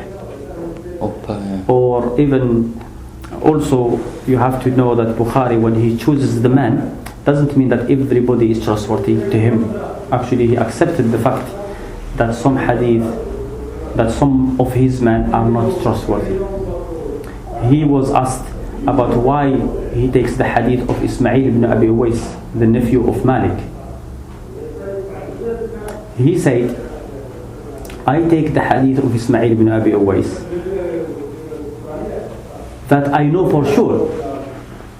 Or even also you have to know that Bukhari, when he chooses the man, doesn't mean that everybody is trustworthy to him. Actually he accepted the fact that some hadith, that some of his men are not trustworthy. He was asked about why he takes the hadith of Ismail ibn Abi Uwais, the nephew of Malik. He said, I take the hadith of Ismail ibn Abi Uwais that I know for sure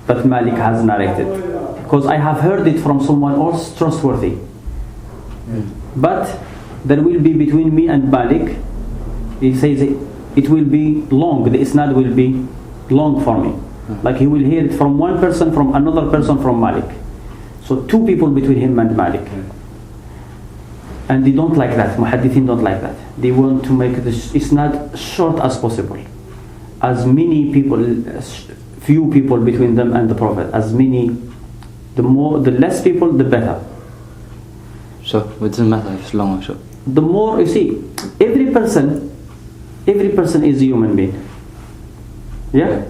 that Malik has narrated, because I have heard it from someone else trustworthy. But there will be between me and Malik, he says it will be long, the isnad will be long for me. Like he will hear it from one person, from another person, from Malik. So two people between him and Malik. And they don't like that, muhaddithin don't like that. They want to make the isnad short as possible. As many people, few people between them and the Prophet. As many, the less people, the better. So it doesn't matter if it's long or short. The more, you see, every person is a human being. Yeah?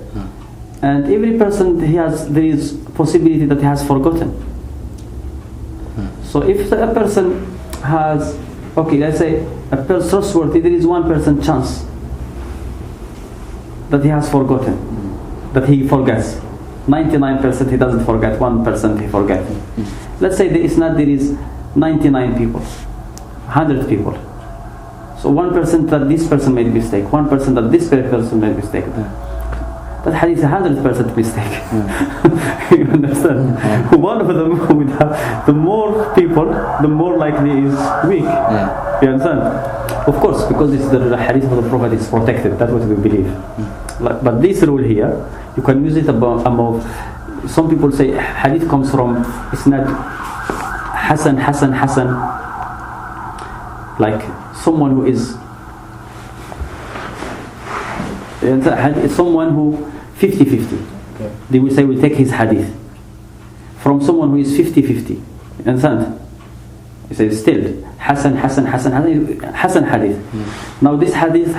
And every person there is possibility that he has forgotten. So if a person has, okay, let's say a person trustworthy, there is 1% chance that he has forgotten, that he forgets. 99% he doesn't forget, 1% he forgets. Let's say there is 99 people, 100 people. So 1% that this person made a mistake, 1% that this person made a mistake. That hadith is 100% mistake. You understand? One of them would have, the more people, the more likely is weak. You understand? Of course, because it's the hadith of the Prophet is protected. That's what we believe. But this rule here, you can use it above. Some people say hadith comes from isnad Hasan, like someone who is someone who 50-50. They will say we'll take his hadith from someone who is 50-50. You understand? He says still Hasan hadith. Now this hadith,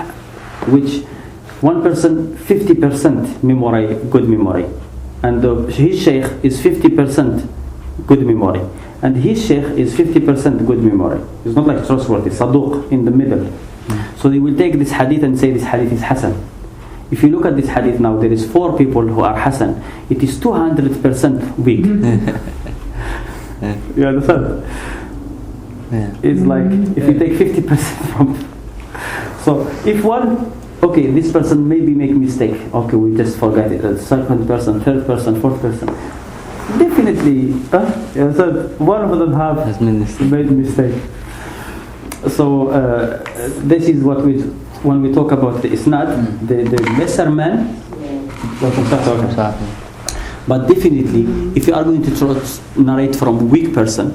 which one person 50% memory, good memory, and his sheikh is 50% good memory, and his sheikh is 50% good memory. It's not like trustworthy, saduq in the middle. So they will take this hadith and say this hadith is Hasan. If you look at this hadith now, there is 4 people who are Hasan. It is 200% weak. You understand? It's like if you take 50% from. So if one, okay, this person maybe make mistake. Okay, we just forget it. The second person, third person, fourth person. Definitely, one of them have made mistake. So this is what when we talk about the isnad, the lesser man. But definitely, if you are going to narrate from weak person,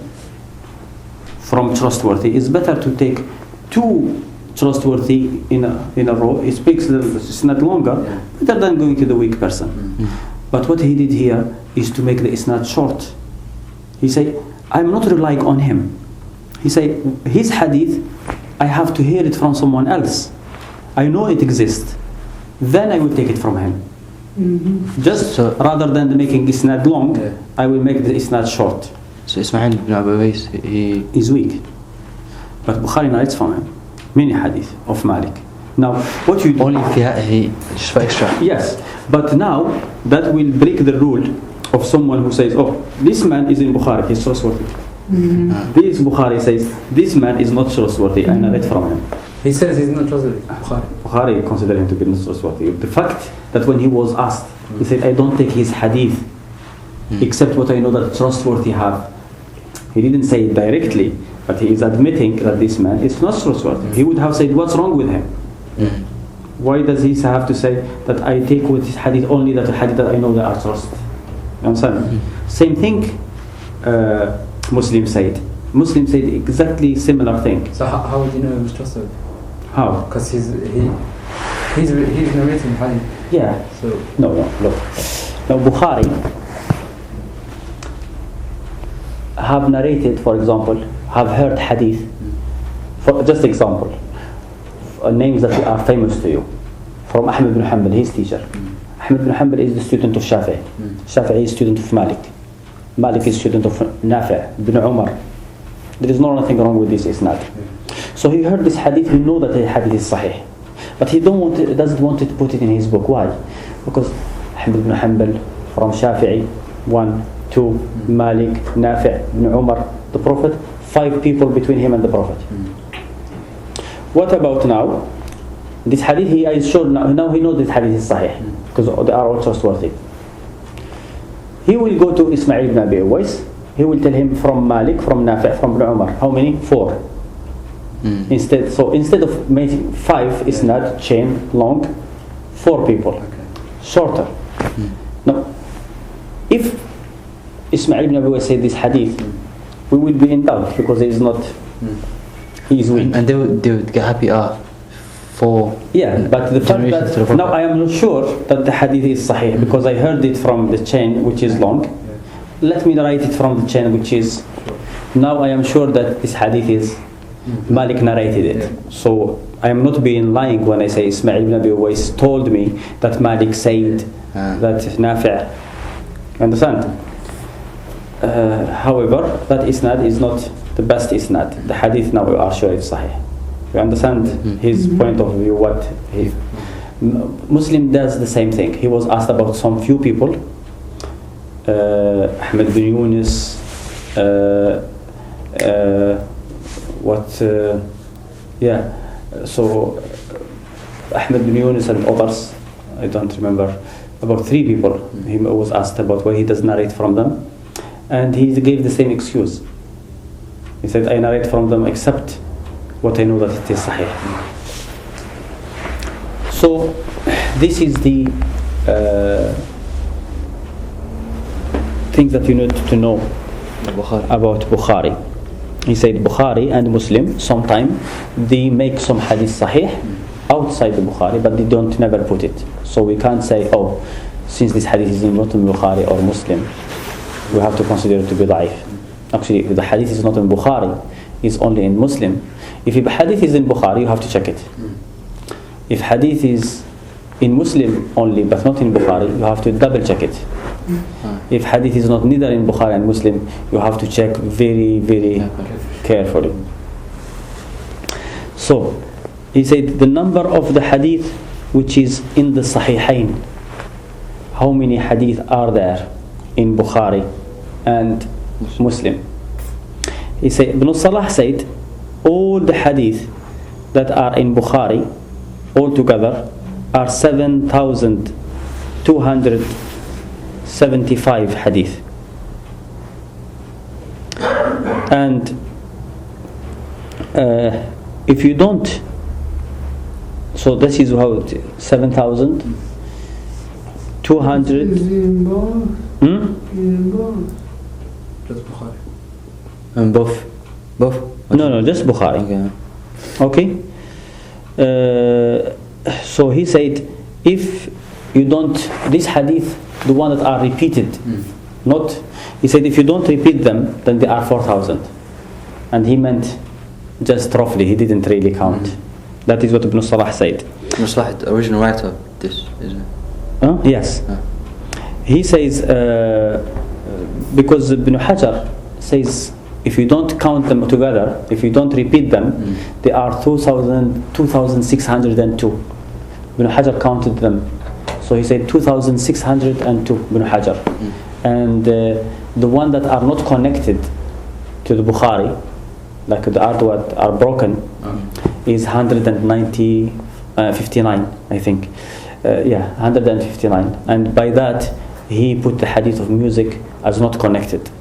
from trustworthy, it's better to take 2 trustworthy in a row. It speaks it's not longer, better than going to the weak person. But what he did here is to make the isnad short. He said, I'm not relying on him. He said, his hadith, I have to hear it from someone else. I know it exists. Then I will take it from him. Just rather than making isnad long, I will make the isnad short. So Ismail ibn Abayis, he is weak. But Bukhari narrates from him many hadith of Malik. Now, what you do... Only if he just for extra. Yes, but now that will break the rule of someone who says, oh, this man is in Bukhari, he's trustworthy. This Bukhari says, this man is not trustworthy, I narrate from him. He says he's not trustworthy. Bukhari considered him to be not trustworthy. The fact that when he was asked, he said, I don't take his hadith, except what I know that trustworthy have. He didn't say it directly, but he is admitting that this man is not trustworthy. He would have said, what's wrong with him? Why does he have to say that I take with his hadith only that the hadith that I know that are trust? You understand? Same thing Muslim said. Muslim said exactly similar thing. So how would you know he was trustworthy? How? Because he's narrating hadith. Yeah. So no, look. Now Bukhari have narrated, for example, have heard hadith. For just example, names that are famous to you, from Ahmad ibn Hanbal, his teacher. Ahmad ibn Hanbal is the student of Shafi'i. Shafi'i is student of Malik. Malik is student of Nafi' ibn Umar. There is nothing wrong with this isnad. So he heard this hadith, he know that the hadith is sahih, but he doesn't want to put it in his book. Why? Because Ahmad ibn Hanbal from Shafi'i, 1, 2, Malik, Nafi' ibn Umar, the Prophet, 5 people between him and the Prophet. What about now? This hadith he is sure now he knows this hadith is sahih because they are all trustworthy. He will go to Ismail ibn Abi Uwais. He will tell him from Malik, from Nafi', from Ibn Umar. How many? 4. Instead of making 5 isnad chain long, 4 people, shorter. Now, if Ismail ibn Abi Uwais said this hadith, we will be in doubt because he is not. He is weak. And they would get happy for. Yeah, but the fact that now I am not sure that the hadith is sahih because I heard it from the chain which is long. Let me write it from the chain which is Now I am sure that this hadith is Malik narrated it. So I am not being lying when I say Ismail ibn Abi Uwais told me that Malik said that Nafi'. Understand? However, that isnad is not the best isnad. The hadith now we are sure it's sahih. You understand his point of view? What he, Muslim does the same thing. He was asked about some few people. Ahmed bin Yunus. So Ahmed bin Yunus and others, I don't remember, about 3 people. He was asked about why he does narrate from them, and he gave the same excuse. He said, I narrate from them except what I know that it is sahih. So this is the things that you need to know about Bukhari. He said Bukhari and Muslim sometimes they make some hadith sahih outside the Bukhari, but they don't never put it. So we can't say, oh, since this hadith is not in Bukhari or Muslim, we have to consider it to be da'if. Actually, if the hadith is not in Bukhari, it's only in Muslim. If the hadith is in Bukhari, you have to check it. If hadith is in Muslim only but not in Bukhari, you have to double check it. If hadith is not neither in Bukhari and Muslim, you have to check very, very carefully. So, he said the number of the hadith which is in the Sahihain. How many hadith are there in Bukhari and Muslim? He said, Ibn Salah said, all the hadith that are in Bukhari altogether are 7,275 hadith. And if you don't, so this is how 7,200. Just Bukhari. And both? No, just Bukhari. Okay. So he said, if you don't, this hadith, the one that are repeated, not, he said if you don't repeat them, then they are 4,000. And he meant just roughly, he didn't really count. That is what Ibn Salah said. Ibn Salah, the original writer of this, isn't it? Yes. He says, because Ibn Hajar says, if you don't count them together, if you don't repeat them, they are 2,602. Ibn Hajar counted them. So he said 2,602 Ibn Hajar. And the one that are not connected to the Bukhari, like the what are broken, is 159, I think. 159. And by that, he put the hadith of music as not connected.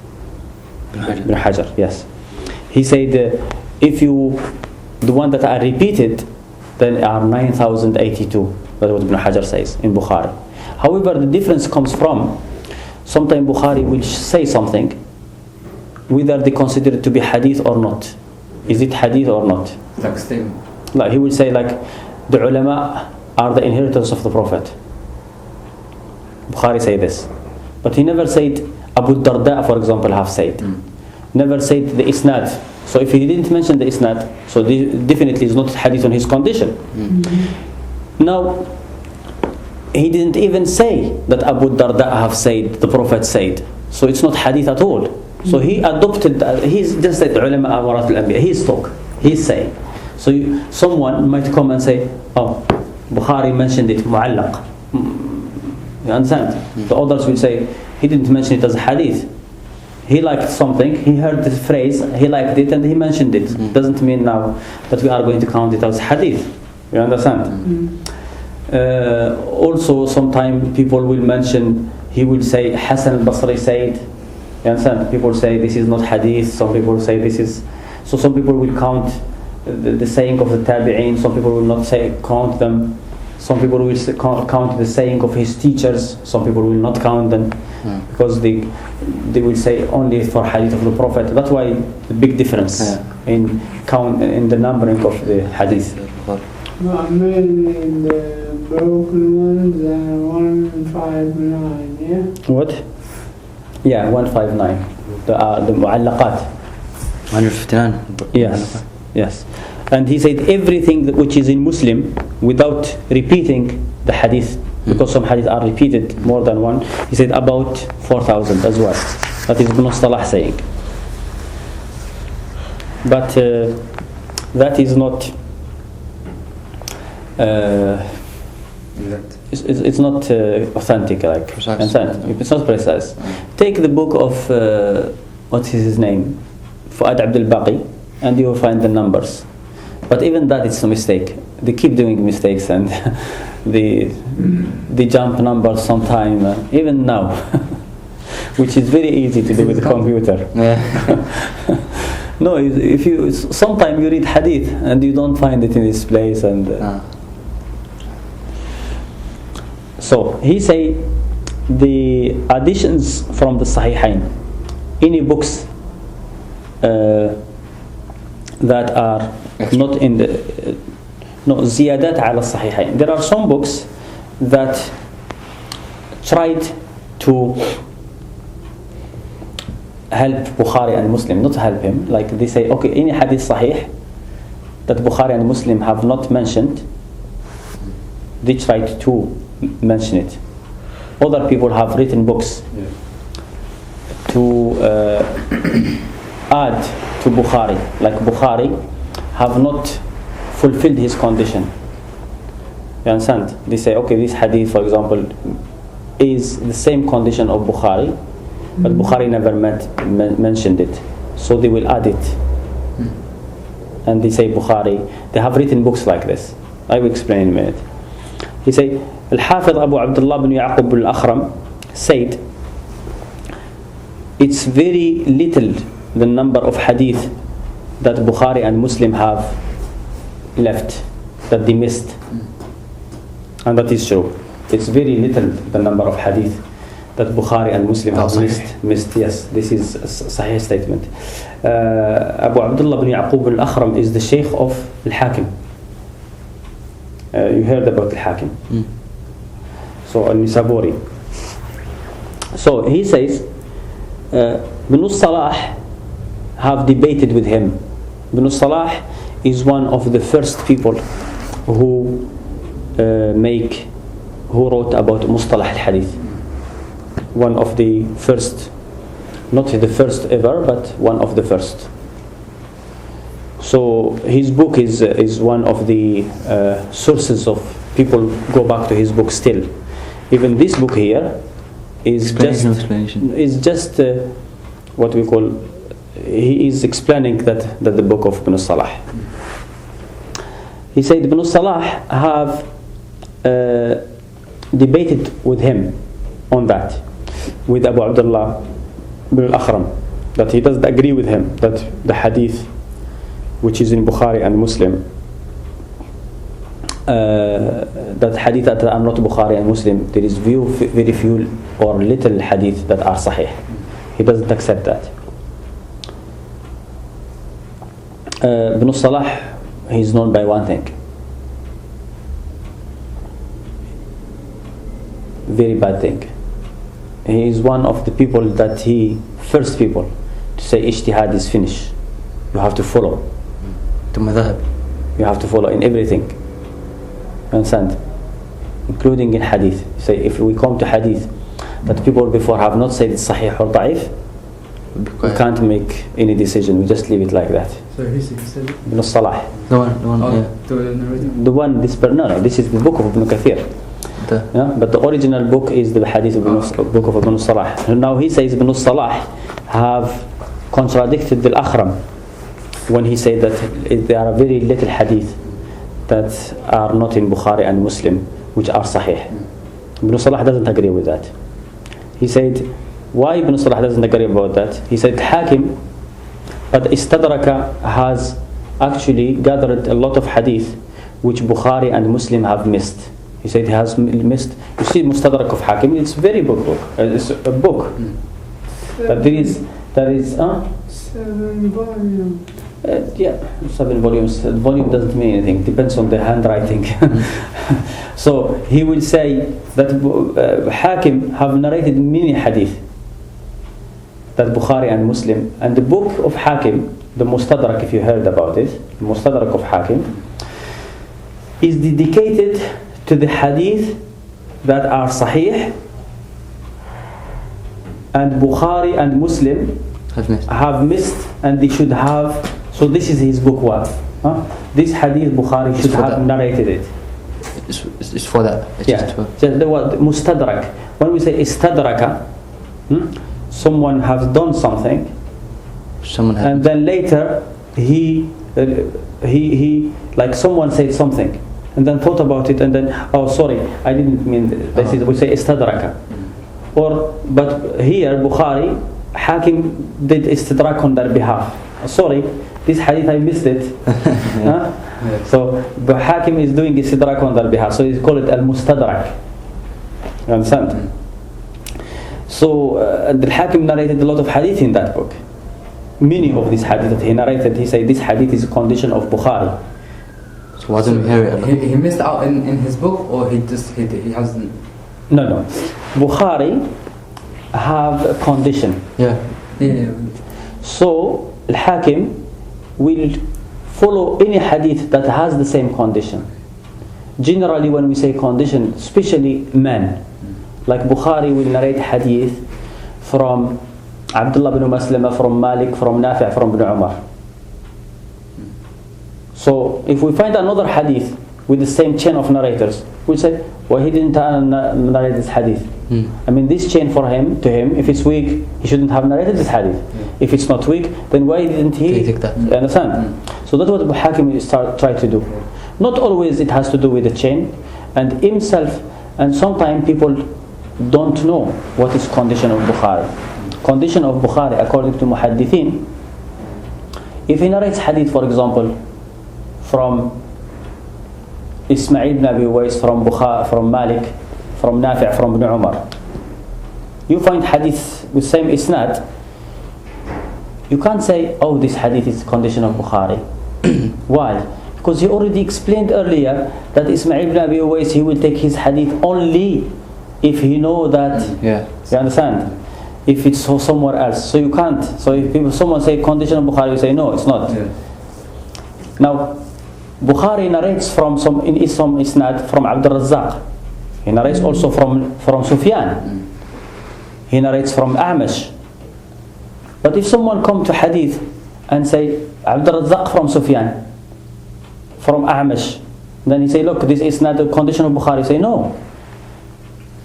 Ibn Hajar, yes. He said, if you, the one that are repeated, then are 9,082. That's what Ibn Hajar says in Bukhari. However, the difference comes from, sometimes Bukhari will say something, whether they consider it to be hadith or not. Is it hadith or not? Like statement. Like he will say, like, the ulama are the inheritors of the Prophet. Bukhari say this. But he never said, Abu Darda, for example, have said. Never said the isnad. So if he didn't mention the isnad, so definitely is not hadith on his condition. Now, he didn't even say that Abu Darda have said, the Prophet said. So it's not hadith at all. So he adopted, he's just said ulama awarat al-anbiya. He's talk, he's saying. So someone might come and say, oh, Bukhari mentioned it, mu'allaq. You understand? The others will say, he didn't mention it as a hadith. He liked something, he heard the phrase, he liked it, and he mentioned it. Doesn't mean now that we are going to count it as hadith. You understand? Also, sometimes people will mention, he will say, Hasan al-Basri said. You understand? People say this is not hadith, some people say this is. So some people will count the saying of the tabi'een, some people will not count them. Some people will count the saying of his teachers, some people will not count them, because they will say only for hadith of the Prophet. That's why the big difference in the numbering of the hadith. But mainly the broken ones are 159, yeah? What? Yeah, 159. The mu'allaqat. 159. Yes, yes. And he said everything which is in Muslim without repeating the hadith, because some hadith are repeated more than one, he said about 4,000 as well. That is Ibn Salah saying. But that is not it's not authentic, like precise. It's not precise. Take the book of what is his name, Fuad Abdul Baqi, and you will find the numbers. But even that is a mistake. They keep doing mistakes, and they jump numbers sometime, even now, which is very easy to do with the computer. Yeah. No, if you sometimes you read hadith and you don't find it in this place, and so he say the additions from the Sahihain, any books that are not in the ziyadat ala Sahihain. There are some books that tried to help Bukhari and Muslim, not help him. Like they say, okay, any hadith sahih that Bukhari and Muslim have not mentioned, they tried to mention it. Other people have written books to add to Bukhari. Like Bukhari have not fulfilled his condition. You understand? They say, okay, this hadith, for example, is the same condition of Bukhari, but Bukhari never mentioned it, so they will add it. And they say Bukhari, they have written books like this. I will explain in a minute. He say al-Hafiz Abu Abdullah bin Yaqub al-Akhram said it's very little the number of hadith that Bukhari and Muslim have left, that they missed. And that is true. It's very little the number of hadith that Bukhari and Muslim have missed. Yes, this is a Sahih statement. Abu Abdullah bin Yaqub al-Akhram is the Sheikh of al-Hakim. You heard about al-Hakim. So al-Nisaburi. So he says Ibn Salah have debated with him. Ibn Salah is one of the first people who wrote about Mustalah al-Hadith. One of the first, not the first ever, but one of the first. So his book is one of the sources of people go back to his book still. Even this book here is just what we call, he is explaining that the book of Ibn Salah. He said Ibn Salah have debated with him on that, with Abu Abdullah bin al-Akhram, that he doesn't agree with him that the hadith which is in Bukhari and Muslim, that hadith that are not Bukhari and Muslim, there is very few or little hadith that are sahih. He doesn't accept that. Ibn Salah, he is known by one thing: very bad thing. He is one of the people that first people to say ijtihad is finished. You have to follow. You have to follow in everything. You understand? Including in hadith. Say if we come to hadith that people before have not said it's sahih or da'if, we can't make any decision. We just leave it like that. So he said it? Ibn Salah. The one. No, this is the book of Ibn Kathir. But the original book is the hadith of book of Ibn Salah. Now he says Ibn Salah have contradicted the Al-Akhram when he said that there are very little hadith that are not in Bukhari and Muslim which are sahih. Ibn Salah doesn't agree with that. He said, why Ibn Salah doesn't agree about that? He said Hakim, but Istadraka has actually gathered a lot of hadith which Bukhari and Muslim have missed. He said he has missed. You see Mustadrak of Hakim, it's very book. It's a book. But there is 7 volumes. 7 volumes. The volume doesn't mean anything. Depends on the handwriting. So he will say that Hakim have narrated many hadith that Bukhari and Muslim, and the book of Hakim the Mustadrak, if you heard about it, the Mustadrak of Hakim, is dedicated to the hadith that are Sahih, and Bukhari and Muslim have missed, and they should have. So this is his book. What? This hadith Bukhari should have narrated it. It's for that. It's Yeah. Just the word Mustadrak. When we say istadraka, someone has done something, Someone had. and then later he like someone said something, and then thought about it, and then oh sorry, I didn't mean this. Is we say istadraka, but here Bukhari, Hakim did istidrak on their behalf. Sorry, this hadith I missed it. So the Hakim is doing istidrak on their behalf, so he call it al-Mustadrak. You understand? So the Hakim narrated a lot of hadith in that book. Many of these hadith that he narrated, he said this hadith is a condition of Bukhari. So why don't we hear it? He missed out in his book, or he hasn't. No. Bukhari have a condition. Yeah. So Al-Hakim will follow any hadith that has the same condition. Generally when we say condition, especially men, like Bukhari will narrate hadith from Abdullah bin Maslama, from Malik, from Nafi', from Ibn Umar. So if we find another hadith with the same chain of narrators, we say, well, he didn't narrate this hadith. I mean, this chain to him, if it's weak, he shouldn't have narrated this hadith. If it's not weak, then why didn't he? Take that. You understand? So that's what Abu Hakim try to do. Not always it has to do with the chain, and himself, and sometimes people don't know what is condition of Bukhari. Condition of Bukhari, according to Muhaddithin, if he narrates hadith, for example, from Ismail ibn Abi Uwais, from Bukhari, from Malik, from Nafi', from Ibn Umar, you find hadith with same isnad, you can't say, oh, this hadith is condition of Bukhari. Why? Because he already explained earlier that Ismail ibn Abi Uwais, he will take his hadith only if he know that. Yeah. You understand? If it's somewhere else, so you can't. So if someone say condition of Bukhari, you say no, it's not. Yeah. Now, Bukhari narrates from some isnad from Abd al-Razzaq. He narrates also from Sufyan. He narrates from A'mash. But if someone come to hadith and say Abd al-Razzaq from Sufyan, from A'mash, then he say, look, this is not the condition of Bukhari. Say no.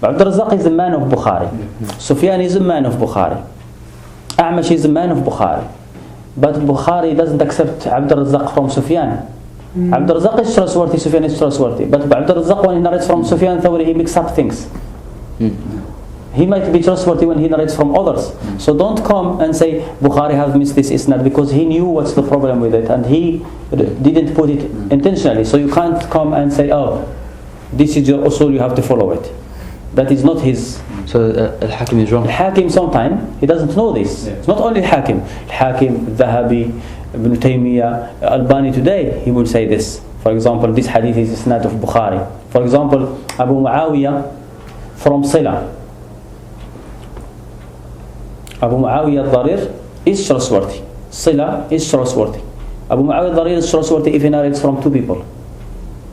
Abd al-Razzaq is the man of Bukhari. Sufyan is the man of Bukhari. A'mash is the man of Bukhari. But Bukhari doesn't accept Abd al-Razzaq from Sufyan. Abd al-Razzaq is trustworthy, Sufyan is trustworthy. But Abd al-Razzaq, when he narrates from Sufyan Thawri, he mixes up things. He might be trustworthy when he narrates from others. So don't come and say Bukhari has missed this isnad, because he knew what's the problem with it and he didn't put it intentionally. So you can't come and say, oh, this is your usul, you have to follow it. That is not his. So Al-Hakim is wrong. Al-Hakim sometimes he doesn't know this. It's not only Al-Hakim. Al-Hakim, Dhahabi, Ibn Taymiyyah, Albani today, he will say this. For example, this hadith is isnad of Bukhari. For example, Abu Muawiyah from Sila. Abu Muawiyah al-Dharir is trustworthy. Sila is trustworthy. Abu Muawiyah al-Dharir is trustworthy if he narrates from two people.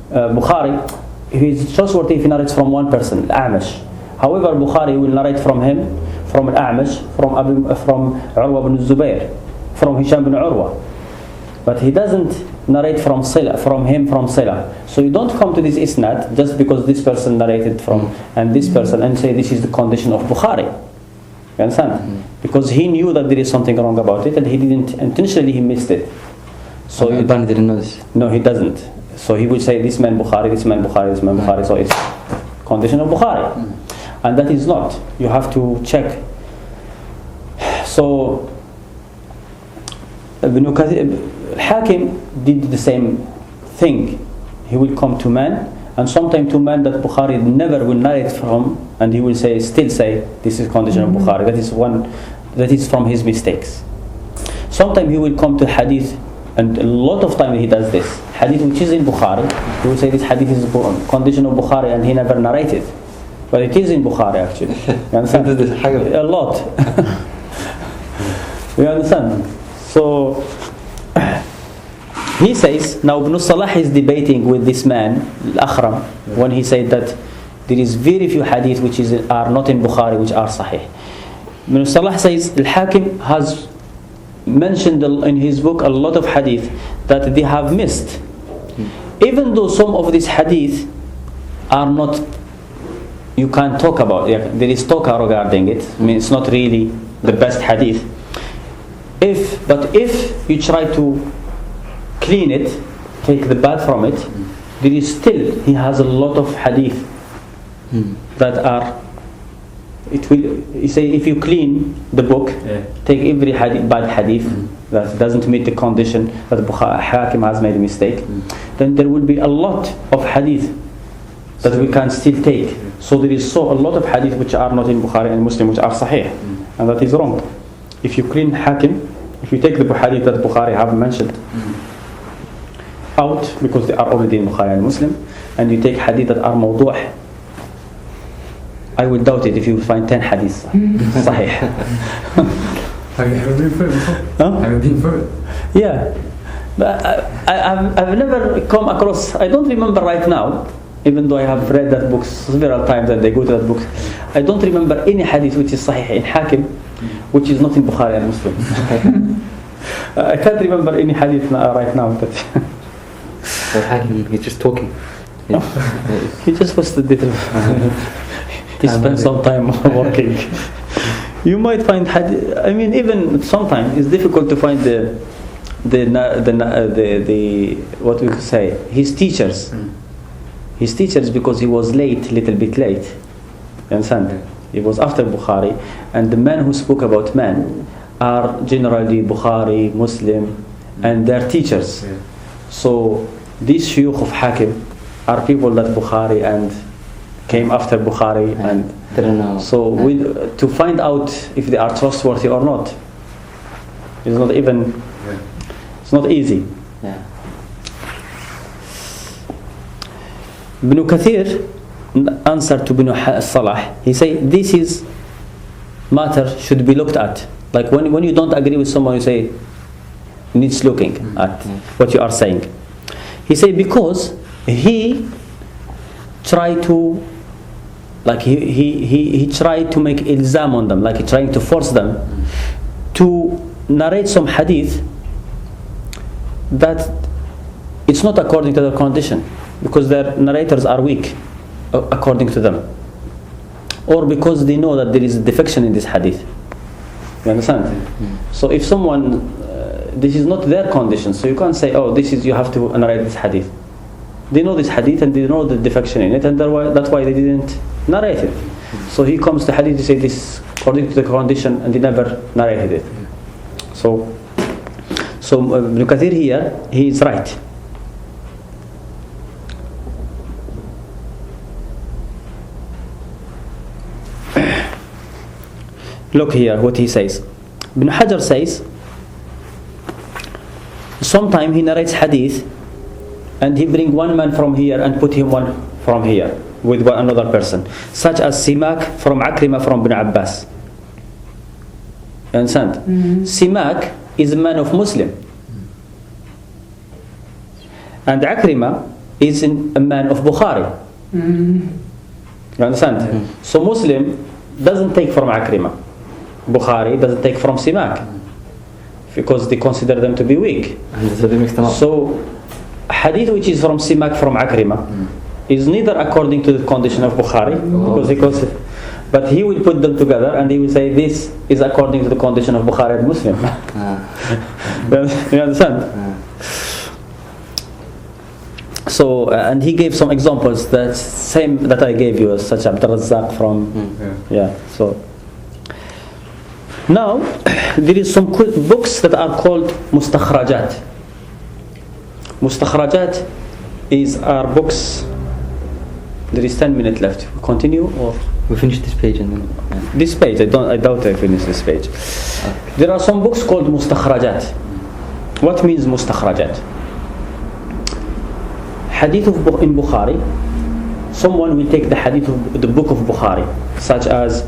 Bukhari, he is trustworthy if he narrates from one person, Al-A'mash. However, Bukhari will narrate from him, from Al-A'mash, from Urwa ibn Zubayr, from Hisham ibn Urwa. But he doesn't narrate from Sila, from him from Sila. So you don't come to this isnad just because this person narrated from and this person and say this is the condition of Bukhari. You understand? Because he knew that there is something wrong about it and he didn't intentionally, he missed it. So Albani didn't know this. No, he doesn't. So he will say this man Bukhari, this man Bukhari, this man Bukhari. So it's condition of Bukhari. And that is not. You have to check. So Ibn Kathir, Hakim did the same thing. He will come to man, and sometimes to man that Bukhari never will narrate from, and he will still say this is condition of Bukhari. That is from his mistakes. Sometimes he will come to hadith, and a lot of time he does this. Hadith which is in Bukhari, he will say this hadith is condition of Bukhari, and he never narrated. But it is in Bukhari actually. You understand? A lot. You understand? So he says, now Ibn Salah is debating with this man, Al-Akhram, when he said that there is very few hadith which are not in Bukhari which are Sahih. Ibn Salah says, Al-Hakim has mentioned in his book a lot of hadith that they have missed. Even though some of these hadith are not, you can't talk about it. There is talk regarding it. I mean, it's not really the best hadith. But if you try to clean it, take the bad from it, there is still, he has a lot of hadith that are, it will, you say if you clean the book, take every bad hadith that doesn't meet the condition that Hakim has made a mistake, then there will be a lot of hadith that we can still take. So there is a lot of hadith which are not in Bukhari and Muslim which are Sahih, and that is wrong. If you clean Hakim, if you take the hadith that Bukhari have mentioned out because they are already in Bukhari and Muslim, and you take hadith that are mawdu', I will doubt it if you find 10 hadiths Sahih. Have you ever been for it before? Huh? Have you been for it? Yeah, but I've never come across, I don't remember right now, even though I have read that book several times and they go to that book, I don't remember any hadith which is Sahih in Hakim which is not in Bukhari and Muslim. I can't remember any hadith right now, but So Hakim, he's just talking. he just was the little. He spent some time working. You might find hadith. I mean, even sometimes it's difficult to find the what we could say, his teachers. His teachers, because he was little bit late. You understand? It was after Bukhari, and the men who spoke about men are generally Bukhari, Muslim, and their teachers. So these shuyukh of Hakim are people that Bukhari and came after Bukhari, and didn't know. so to find out if they are trustworthy or not, it's not even. It's not easy. Yeah. Ibn Kathir answer to Ibn Salah, he said this is matter should be looked at. Like when you don't agree with someone, you say needs looking at what you are saying. He said because he tried to, like he tried to make ilzam on them, like he trying to force them to narrate some hadith that it's not according to their condition, because their narrators are weak according to them, or because they know that there is a defection in this hadith. You understand? So if someone this is not their condition, so you can't say, oh, this is, you have to narrate this hadith. They know this hadith and they know the defection in it, and that's why they didn't narrate it. So he comes to hadith to say this according to the condition, and they never narrated it. So Ibn Kathir here, he is right. Look here what he says. Ibn Hajar says sometimes he narrates hadith and he bring one man from here and put him one from here with another person, such as Simak from Akrimah from Ibn Abbas. You understand? Simak is a man of Muslim, and Akrimah is a man of Bukhari. You understand? So Muslim doesn't take from Akrimah, Bukhari doesn't take from Simak, because they consider them to be weak. So hadith which is from Simak from Akrimah is neither according to the condition of Bukhari, because but he will put them together and he will say this is according to the condition of Bukhari and Muslim. You understand? So and he gave some examples that same that I gave you, such Abdul Razzaq from so now there is some books that are called mustakhrajat. Mustakhrajat are books. There is 10 minutes left. We continue or we finish this page and then this page? I doubt I finish this page. There are some books called mustakhrajat. What means mustakhrajat? Hadith in Bukhari. Someone will take the hadith of the book of Bukhari, such as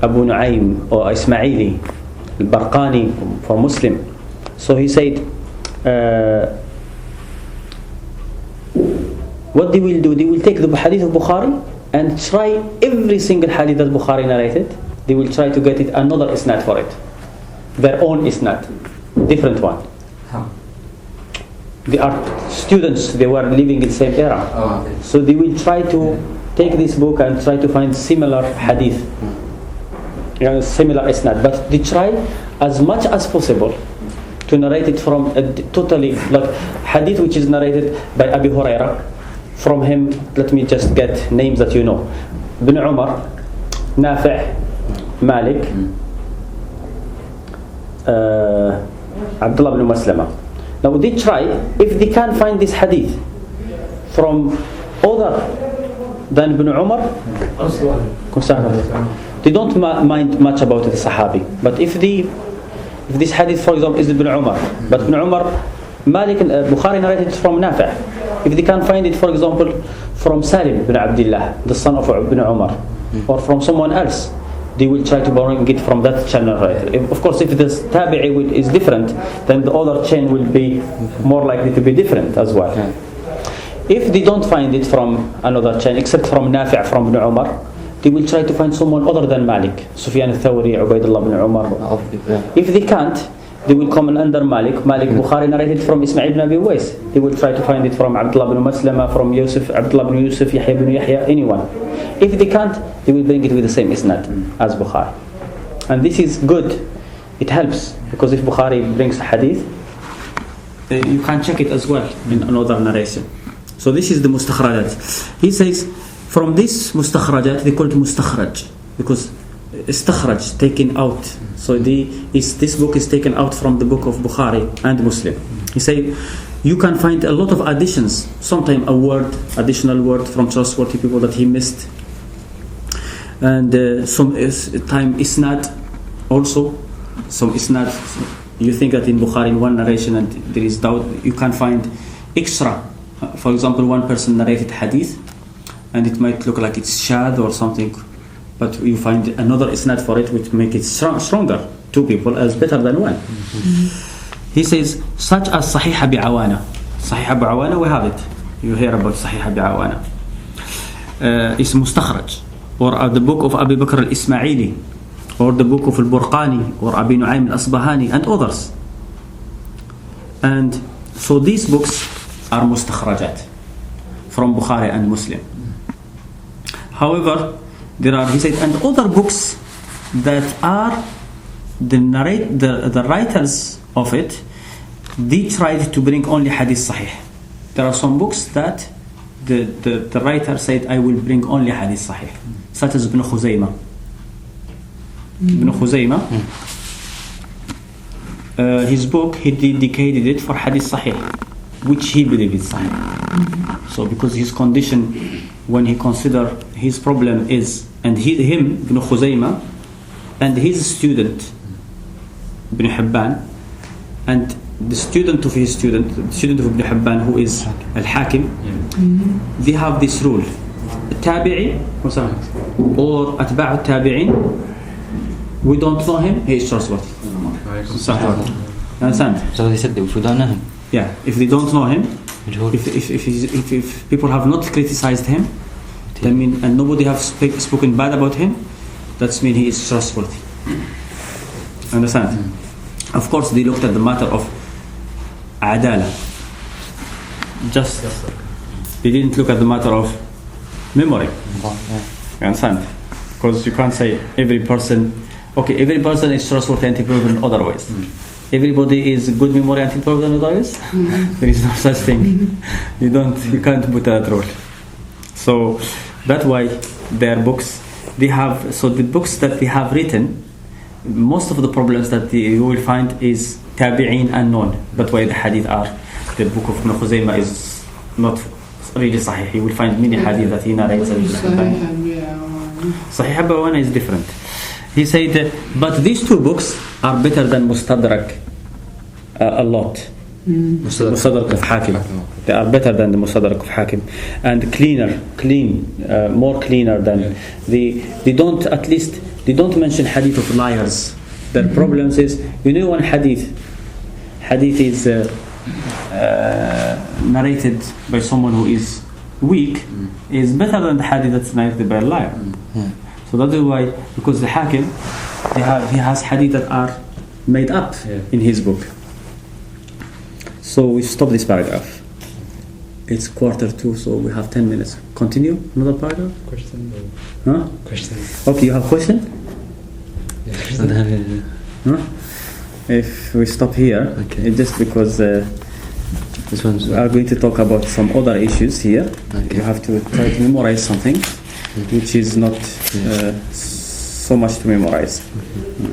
Abu Nu'aym or Ismaili, al-Barqani for Muslim. So he said, what they will do, they will take the hadith of Bukhari and try every single hadith that Bukhari narrated, they will try to get it another isnad for it, their own isnad, different one. How? They are students, they were living in the same era. Oh, okay. So they will try to take this book and try to find similar hadith, similar isnad, but they try as much as possible to narrate it from a totally, like hadith which is narrated by Abi Huraira. From him, let me just get names that you know. Ibn Umar, Nafi', Malik, Abdullah ibn Maslama. Now they try, if they can find this hadith from other than Ibn Umar, they don't mind much about the Sahabi. But if this hadith, for example, is Ibn Umar, but Ibn Umar, Malik and Bukhari narrated from Nafi'. If they can find it, for example, from Salim ibn Abdullah, the son of Ibn Umar, or from someone else, they will try to bring it from that channel. Of course, if this tabi'i is different, then the other chain will be more likely to be different as well. If they don't find it from another chain, except from Nafi' from Ibn Umar, they will try to find someone other than Malik, Sufyan al-Thawri, Ubaidullah ibn Umar. If they can't, they will come under Malik. Bukhari narrated from Ismail ibn Abi Uwais. They will try to find it from Abdullah ibn Maslama, from Abdullah ibn Yusuf, Yahya ibn Yahya, anyone. If they can't, they will bring it with the same isnad as Bukhari. And this is good. It helps, because if Bukhari brings a hadith, you can check it as well in another narration. So this is the mustakhrajat. He says, from this mustakhrajat, they call it mustakhraj, because istakhraj, taken out. So this book is taken out from the book of Bukhari and Muslim. He say you can find a lot of additions, sometimes a word, additional word from trustworthy people that he missed, and some time isnad also. Some isnad, you think that in Bukhari in one narration and there is doubt, you can find extra. For example, one person narrated hadith and it might look like it's shad or something, but you find another isnad for it which make it stronger. Two people as better than one. He says, such as Sahih Abi Awana. Sahih Abi Awana, we have it. You hear about Sahih Abi Awana. It's mustakhraj. Or the book of Abu Bakr al-Ismaili, or the book of al-Burqani, or Abi Nu'aym al-Asbahani, and others. And so these books are mustakhrajat from Bukhari and Muslim. However, there are, he said, and other books that are the writers of it, they tried to bring only hadith sahih. There are some books that the writer said, I will bring only hadith sahih, such as Ibn Khuzaymah. Ibn Khuzaymah, his book, he dedicated it for hadith sahih, which he believed is sahih. So because his condition, when he consider his problem is, and him, Ibn Khuzaymah, and his student, Ibn Hibban, and the student of his student, the student of Ibn Hibban, who is al-Hakim, they have this rule. Tabi'i, or atba' al-tabi'in, we don't know him, he is trustworthy. Understand? So they said that if we don't know him. Yeah, if they don't know him, if people have not criticized him, that mean, and nobody have spoken bad about him, that means he is trustworthy. Understand? Of course, they looked at the matter of adala. Just they didn't look at the matter of memory. You understand? Because you can't say every person is trustworthy until proven otherwise. Everybody is good memory until proven otherwise. There is no such thing. You can't put that rule. So that's why their books, they have, so the books that they have written, most of the problems that you will find is tabi'in unknown. That's why the hadith are, the book of Ibn Khuzaymah is not really sahih. You will find many hadith that he narrates. Sahih Abi Awana is different. He said, but these two books are better than Mustadrak a lot. Mustadrak of Hakim. They are better than the Mustadrak of Hakim, and more cleaner than they don't, at least they don't mention hadith of liars. Their problems is, one hadith is narrated by someone who is weak is better than the hadith that's narrated by a liar. So that is why, because the Hakim, he has hadith that are made up in his book. So we stop this paragraph. It's 1:45, so we have 10 minutes. Continue, another paragraph? Question? Huh? Question? Okay, you have a question? Yeah. Huh? If we stop here, Okay. it's just because This one's... we are going to talk about some other issues here. Okay. You have to try to memorize something which is not so much to memorize.